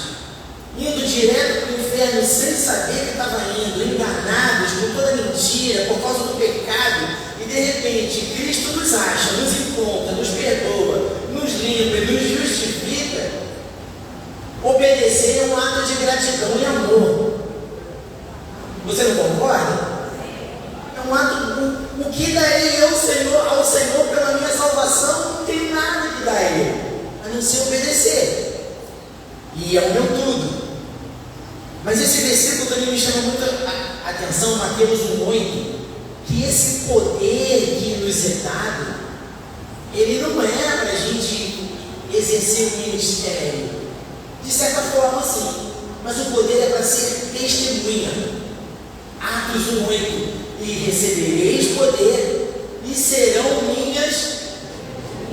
indo direto para o inferno sem saber que estava indo, enganados por toda mentira, por causa do pecado, e de repente Cristo nos acha, nos encontra, nos perdoa, nos limpa e nos justifica. Obedecer é um ato de gratidão e amor. Você não concorda? É um ato. O que darei ao Senhor pela minha salvação? Não tem nada que dar a Ele, a não ser obedecer. E é o meu tudo. Mas esse versículo também me chama muito a atenção, Mateus 1,8, que esse poder que nos é dado, ele não é para a gente exercer o ministério. De certa forma, sim. Mas o poder é para ser testemunha. Atos 1,8. E recebereis poder, e serão minhas,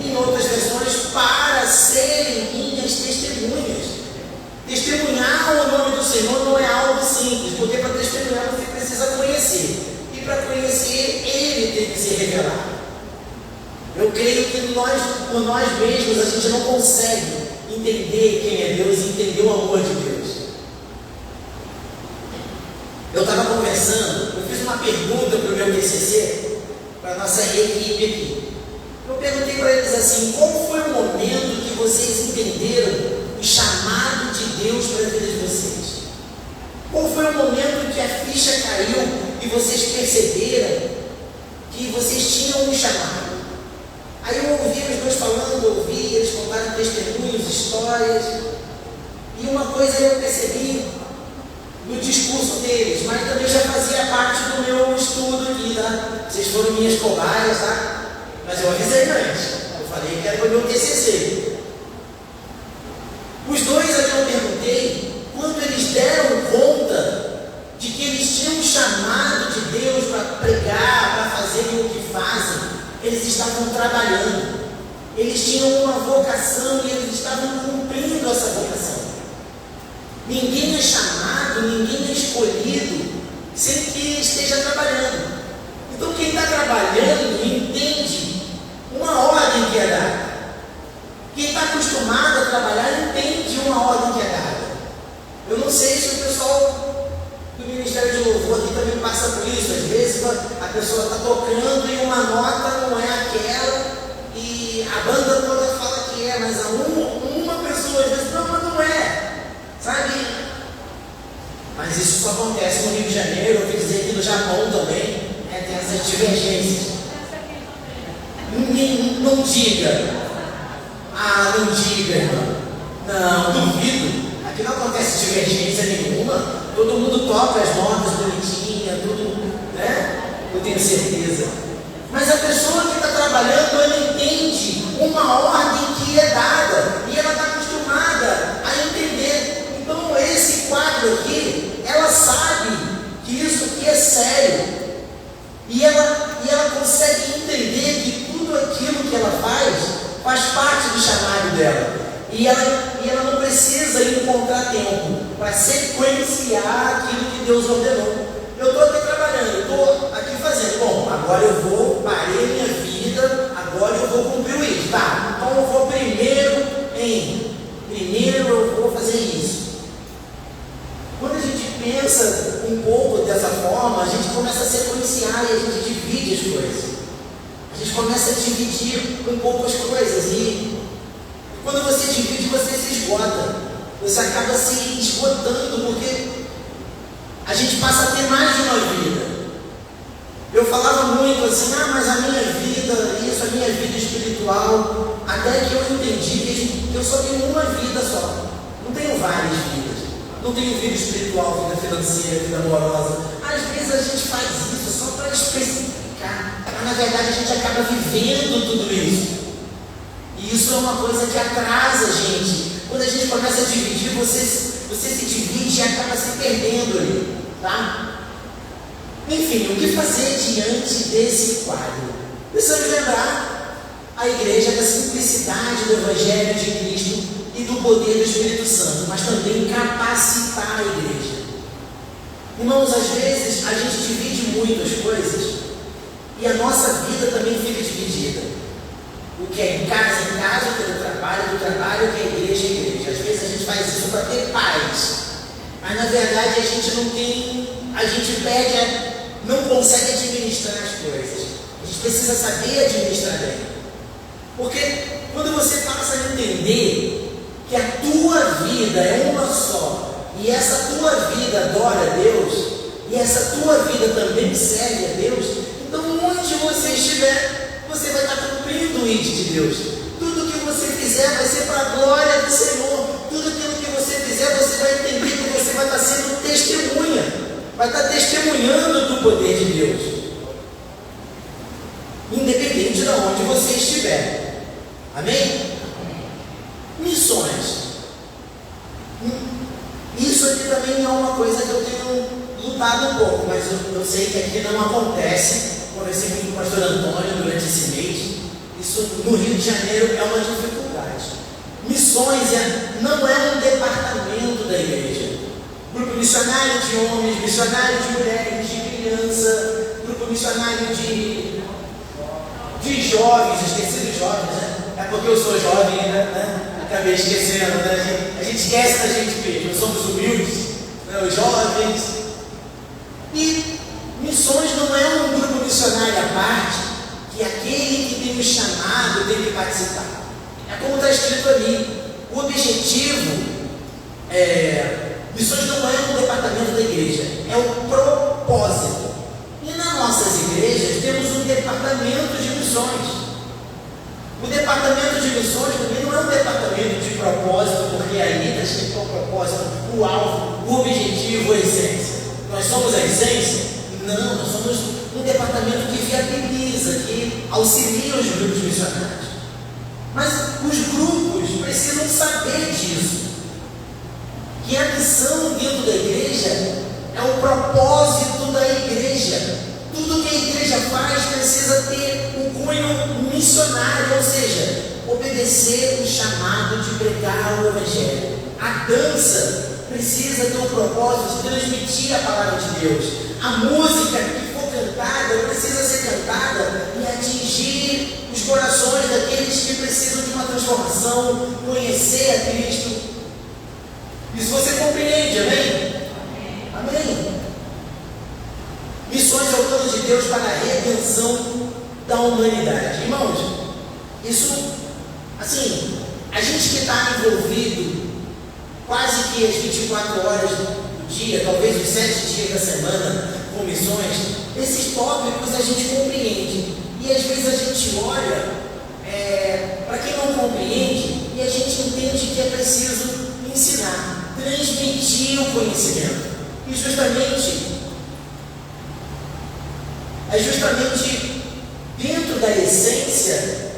em outras versões, para serem minhas testemunhas. Testemunhar o nome do Senhor não é algo simples, porque para testemunhar você precisa conhecer. E para conhecer, Ele tem que se revelar. Eu creio que nós, por nós mesmos, a gente não consegue entender quem é Deus e entender o amor de Deus. Eu estava conversando, eu fiz uma pergunta para o meu TCC, para a nossa equipe aqui. Eu perguntei para eles assim: qual foi o momento que vocês entenderam o chamado de Deus para a vida de vocês? Qual foi o momento que a ficha caiu e vocês perceberam que vocês tinham um chamado? Aí eu ouvi os dois falando, eles contaram testemunhos, histórias, e uma coisa eu percebi no discurso deles, mas também já fazia parte do meu estudo aqui, tá? Vocês foram minhas cobaias, tá? Mas eu avisei antes, eu falei que era para o meu TCC. Os dois a quem eu perguntei, quando eles deram conta de que eles tinham um chamado de Deus para pregar, para fazer o que fazem, eles estavam trabalhando, eles tinham uma vocação e eles estavam cumprindo essa vocação. Ninguém é chamado, ninguém é escolhido sem que esteja trabalhando. Então quem está trabalhando entende uma ordem que é dada. Quem está acostumado a trabalhar entende uma ordem que é dada. Eu não sei se o pessoal do Ministério de Louvor aqui também passa por isso. Às vezes a pessoa está tocando e uma nota não é aquela e a banda toda fala que é, mas uma pessoa às vezes não é. Sabe? Mas isso só acontece no Rio de Janeiro, eu ouvi dizer que no Japão também, tem essas divergências. Não diga. Não diga, irmão. Não, duvido. Aqui não acontece divergência nenhuma. Todo mundo toca as notas bonitinhas, tudo, né? Eu tenho certeza. Mas a pessoa que está trabalhando, ela entende uma ordem que é dada e ela está acostumada a entender. Então, esse quadro aqui, ela sabe que isso aqui é sério. E ela consegue entender que tudo aquilo que ela faz parte do chamado dela. E ela não precisa encontrar tempo para sequenciar aquilo que Deus ordenou. Eu estou aqui trabalhando, estou aqui fazendo. Bom, agora eu parei minha vida, agora eu vou cumprir o isso. Tá, então eu vou primeiro eu vou fazer isso. Quando a gente pensa um pouco dessa forma, a gente começa a sequenciar e a gente divide as coisas. A gente começa a dividir um pouco as coisas. E quando você divide, você se esgota. Você acaba se esgotando, porque a gente passa a ter mais de uma vida. Eu falava muito assim, mas a minha vida, isso, a minha vida espiritual, até que eu entendi que eu só tenho uma vida só. Não tenho várias vidas. Não tenho vida espiritual, vida financeira, vida amorosa. Às vezes a gente faz isso só para especificar. Mas na verdade a gente acaba vivendo tudo isso. E isso é uma coisa que atrasa a gente. Quando a gente começa a dividir, você se divide e acaba se perdendo ali. Tá? Enfim, o que fazer diante desse quadro? Precisamos lembrar a igreja da simplicidade do Evangelho de Cristo e do poder do Espírito Santo, mas também capacitar a igreja. Irmãos, às vezes a gente divide muito as coisas e a nossa vida também fica dividida. O que é em casa, que é do trabalho, que é igreja. Às vezes a gente faz isso para ter paz. Mas na verdade a gente não tem, a gente não consegue administrar as coisas. A gente precisa saber administrar bem. Porque quando você passa a entender que a tua vida é uma só, e essa tua vida adora a Deus, e essa tua vida também serve a Deus, então onde você estiver, você vai estar cumprindo o ID de Deus. Tudo que você fizer vai ser para a glória do Senhor. Tudo aquilo que você fizer, você vai entender que você vai estar sendo testemunha, vai estar testemunhando do poder de Deus, independente de onde você estiver. Amém? Missões. Isso aqui também é uma coisa que eu tenho lutado um pouco, mas eu sei que aqui não acontece. Conversei com o pastor Antônio durante esse mês. Isso no Rio de Janeiro é uma dificuldade. Missões não é um departamento da igreja. Grupo missionário de homens, missionário de mulheres, de criança, grupo missionário de jovens, esqueci dos jovens, né? É porque eu sou jovem ainda, né? Acabei esquecendo, né? A gente esquece da gente mesmo, nós somos humildes, né? Os jovens. E missões não é um grupo missionário à parte, que aquele que tem o chamado tem que participar. É como está escrito ali. O objetivo missões não é um departamento da igreja, é o propósito. E nas nossas igrejas temos um departamento de missões. O departamento de missões também não é um departamento de propósito, porque aí está escrito o propósito, o alvo, o objetivo, a essência. Nós somos a essência? Não, nós somos um departamento que viabiliza, que auxilia os grupos missionários. Mas os grupos precisam saber disso, que a missão dentro da igreja é o propósito da igreja. Tudo que a igreja faz precisa ter um cunho missionário, ou seja, obedecer o chamado de pregar o evangelho. A dança precisa ter um propósito de transmitir a palavra de Deus. A música que for cantada precisa ser cantada e atingir os corações daqueles que precisam de uma transformação, conhecer a Cristo. Isso você compreende, amém? Amém. Missões é o plano de Deus para a redenção da humanidade. Irmãos, isso, assim, a gente que está envolvido quase que as 24 horas do dia, talvez os 7 dias da semana com missões, esses tópicos a gente compreende. E às vezes a gente olha para quem não compreende e a gente entende que é preciso ensinar, transmitir o conhecimento. E justamente dentro da essência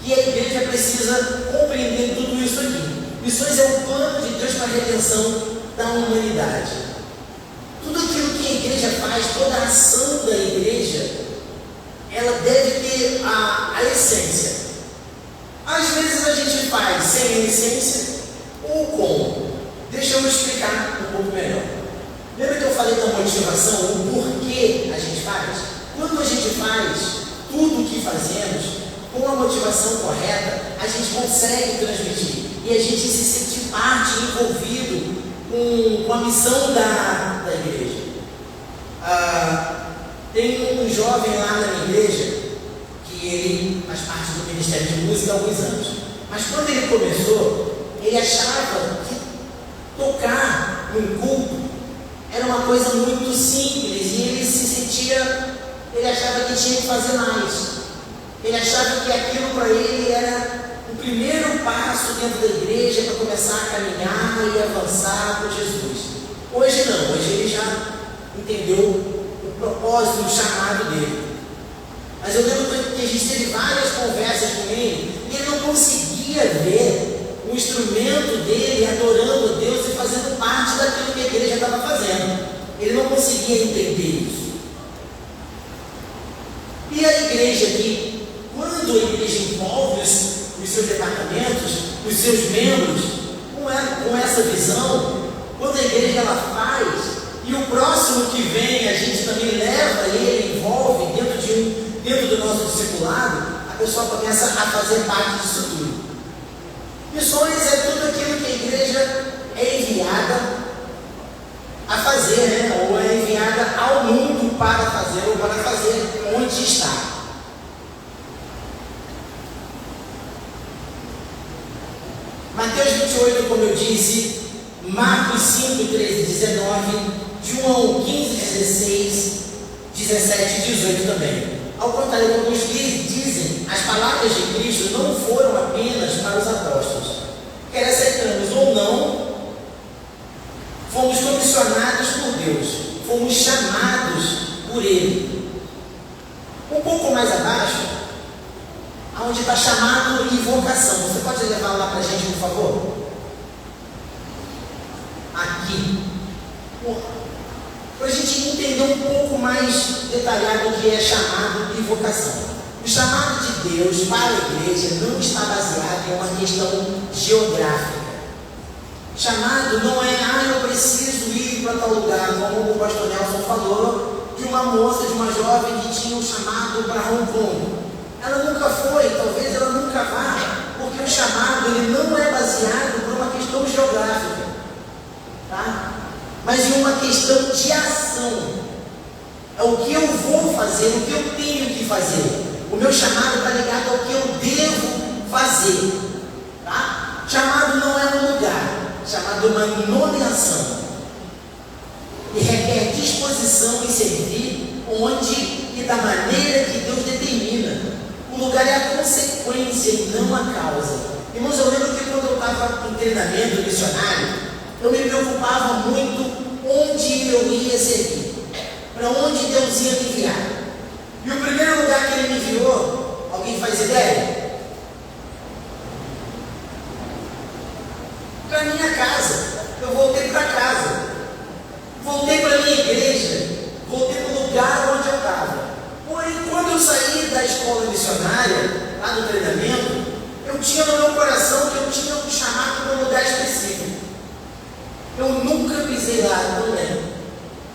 que a igreja precisa compreender tudo isso aqui. Missões é o plano de Deus para a redenção da humanidade. Tudo aquilo que a igreja faz, toda a ação da igreja, ela deve ter a essência. Às vezes a gente faz sem a essência ou com. Deixa eu explicar um pouco melhor. Lembra que eu falei da motivação, o porquê a gente faz? Quando a gente faz tudo o que fazemos com a motivação correta, a gente consegue transmitir e a gente se sente parte, envolvido com a missão da igreja. Tem um jovem lá na minha igreja que ele faz parte do Ministério de Música há alguns anos, mas quando ele começou, ele achava que tocar num culto era uma coisa muito simples e ele achava que tinha que fazer mais. Ele achava que aquilo para ele era o primeiro passo dentro da igreja para começar a caminhar e avançar com Jesus. Hoje não, hoje ele já entendeu o propósito, o chamado dele. Mas eu lembro que a gente teve várias conversas com ele e ele não conseguia ver o instrumento dele adorando a Deus e fazendo parte daquilo que a igreja estava fazendo. Ele não conseguia entender isso. E a igreja aqui, quando a igreja envolve os seus departamentos, os seus membros, com essa visão, quando a igreja ela faz, e o próximo que vem, a gente também leva ele, envolve dentro do nosso discipulado, a a pessoa começa a fazer parte disso tudo. Missões é tudo aquilo que a igreja é enviada a fazer, né? Ou é enviada ao mundo para fazer, ou para fazer onde está. Mateus 28, como eu disse, Marcos 5, 13, 19, João 15, 16, 17 e 18 também. Ao contrário, alguns dizem, as palavras de Cristo não foram apenas para os apóstolos. Quer aceitamos ou não, fomos comissionados por Deus, fomos chamados por Ele. Um pouco mais abaixo, onde está chamado e vocação. Você pode levar lá para a gente, por favor? Aqui. Para a gente entender um pouco mais detalhado o que é chamado e vocação. O chamado de Deus para a igreja não está baseado em uma questão geográfica. Chamado não é, eu preciso ir para tal lugar, como o pastor Nelson falou, de uma moça, de uma jovem que tinha um chamado para Hong Kong. Ela nunca foi, talvez ela nunca vá, porque o chamado ele não é baseado por uma questão geográfica, tá? Mas em uma questão de ação. É o que eu vou fazer, o que eu tenho que fazer. O meu chamado está ligado ao que eu devo fazer, tá? Chamado não é um lugar, chamado é uma nomeação. E requer disposição em servir onde e da maneira que Deus determina. O lugar é a consequência e não a causa. Irmãos, eu lembro que quando eu estava em treinamento missionário, eu me preocupava muito onde eu ia servir, para onde Deus ia me enviar. E o primeiro lugar que Ele me enviou, alguém faz ideia? Para minha casa. Eu voltei para casa, voltei para a minha igreja, voltei para o lugar onde eu estava. Porém, quando eu saí da escola missionária, lá no treinamento, eu tinha no meu coração que eu tinha um chamado para um lugar específico. Eu nunca pisei lá, não lembro.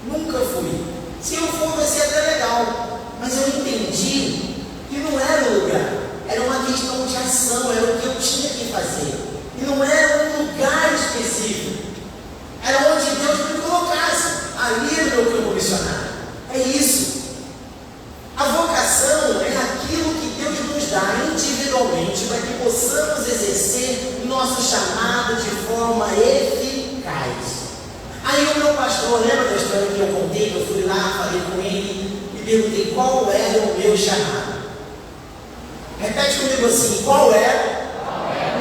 Nunca fui. Se eu for, vai ser até legal. Mas eu entendi que não era o lugar. Era uma questão de ação, era o que eu tinha que fazer. E não era um lugar específico. Era onde Deus me colocasse. Ali era o meu campo missionário. É isso. A vocação é aquilo que Deus nos dá individualmente para que possamos exercer nosso chamado de forma eficaz. Aí o meu pastor, lembra da história que eu contei, que eu fui lá, falei com ele e perguntei qual era o meu chamado. Repete comigo assim, qual é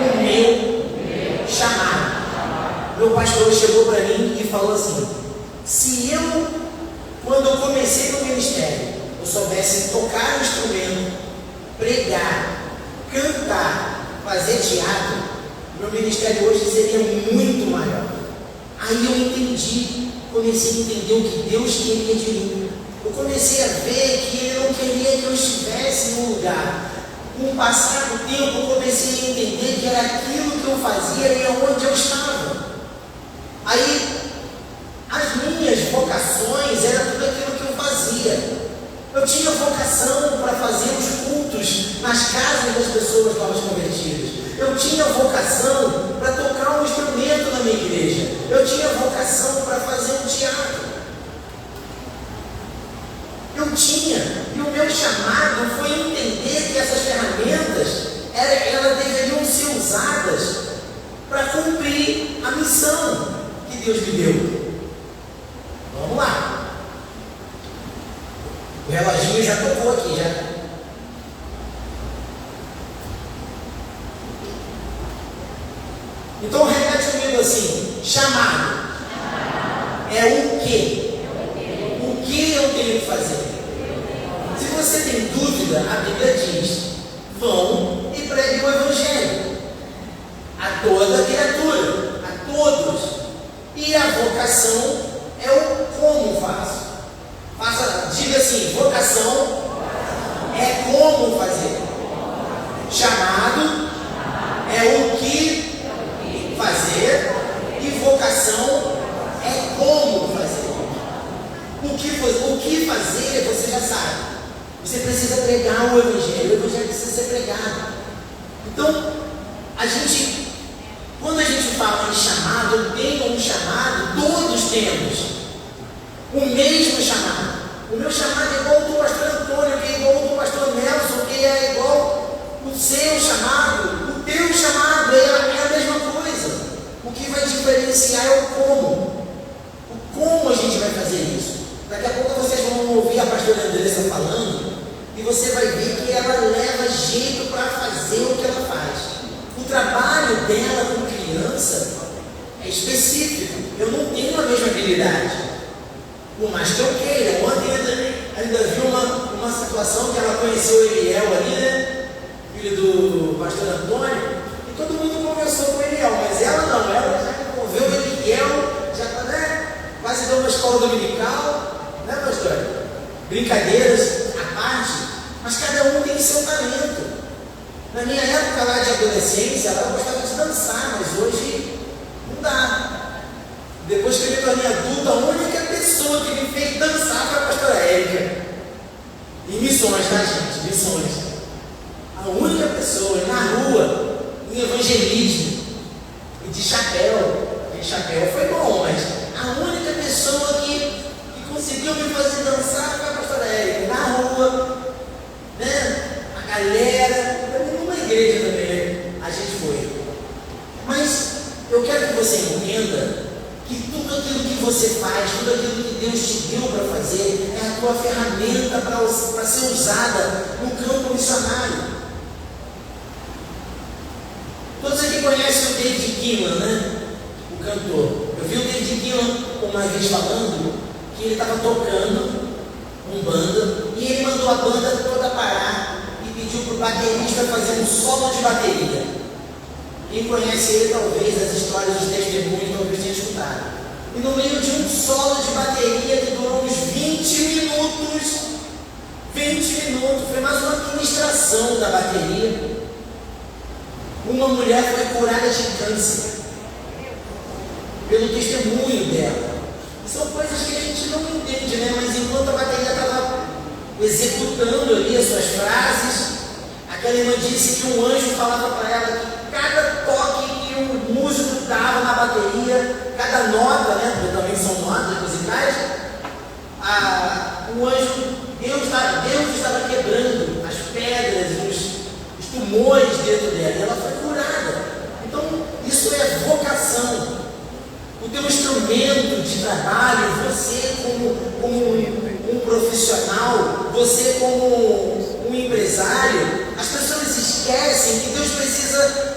o meu chamado? Meu pastor chegou para mim e falou assim, se eu, quando eu comecei no ministério, eu soubesse tocar um instrumento, pregar, cantar, fazer teatro, meu ministério hoje seria muito maior. Aí eu entendi, comecei a entender o que Deus queria de mim. Eu comecei a ver que Ele não queria que eu estivesse num lugar. Com o passar do tempo, eu comecei a entender que era aquilo que eu fazia e onde eu estava. Aí, as minhas vocações eram tudo aquilo que eu fazia. Eu tinha vocação para fazer os cultos nas casas das pessoas novas convertidas. Eu tinha vocação para tocar um instrumento na minha igreja. Eu tinha vocação para fazer um teatro. Eu tinha. E o meu chamado foi entender que essas ferramentas elas deveriam ser usadas para cumprir a missão que Deus me deu. Vamos lá. O reloginho já tocou aqui, já. Então repete comigo assim, chamado é o quê? O que eu tenho que fazer? Se você tem dúvida, a Bíblia diz, vão e preguem o Evangelho a toda criatura, a todos. E a vocação é o como faço. Diga assim, vocação é como fazer. Chamado é o que fazer e vocação é como fazer. O que fazer você já sabe. Você precisa pregar o Evangelho precisa ser Então, quando a gente fala em chamado, eu tenho um chamado, todos temos o mesmo chamado. O meu chamado é igual ao do pastor Antônio, que é igual ao do pastor Nelson, que é igual o seu chamado, o teu chamado é a mesma coisa. O que vai diferenciar é o como. O como a gente vai fazer isso. Daqui a pouco vocês vão ouvir a pastora Andressa falando e você vai ver que ela leva jeito para fazer o que ela faz. O trabalho dela com criança é específico. Eu não tenho a mesma habilidade. Por mais que eu queira. Ontem eu ainda vi uma situação que ela conheceu o Eliel ali, né? Filho do pastor Antônio. E todo mundo conversou com o Eliel, mas ela não. Ela já envolveu o Eliel, já está, né? Quase deu uma escola dominical, né, pastor? Brincadeiras à parte, mas cada um tem seu talento. Na minha época lá de adolescência, ela gostava de dançar, mas hoje não dá. Depois que eu me tornei adulto, a única pessoa que me fez dançar foi a pastora Érica. Em missões, tá, gente? Missões. A única pessoa, na rua, em evangelismo, e de chapéu. De chapéu foi bom, mas a única pessoa que conseguiu me fazer dançar foi a pastora Érica. Na rua, né? A galera, numa igreja também, a gente foi. Mas eu quero que você entenda que tudo aquilo que você faz, tudo aquilo que Deus te deu para fazer, é a tua ferramenta para ser usada no campo missionário. Todos aqui conhecem o David Gillan, né? O cantor. Eu vi o David Gillan uma vez falando que ele estava tocando um banda e ele mandou a banda toda parar e pediu para o baterista fazer um solo de bateria. Quem conhece ele, talvez, as histórias dos testemunhos, talvez tenha escutado. E no meio de um solo de bateria que durou uns 20 minutos, foi mais uma administração da bateria, uma mulher foi curada de câncer, pelo testemunho dela. São coisas que a gente não entende, né? Mas enquanto a bateria estava executando ali as suas frases, aquela irmã disse que um anjo falava para ela que cada toque que o músico dava na bateria, cada nota, né, porque também são notas musicais, o anjo, Deus estava quebrando as pedras, os tumores dentro dela, e ela foi curada. Então, isso é vocação. O teu instrumento de trabalho, você como um profissional, você como um empresário, as pessoas esquecem que Deus precisa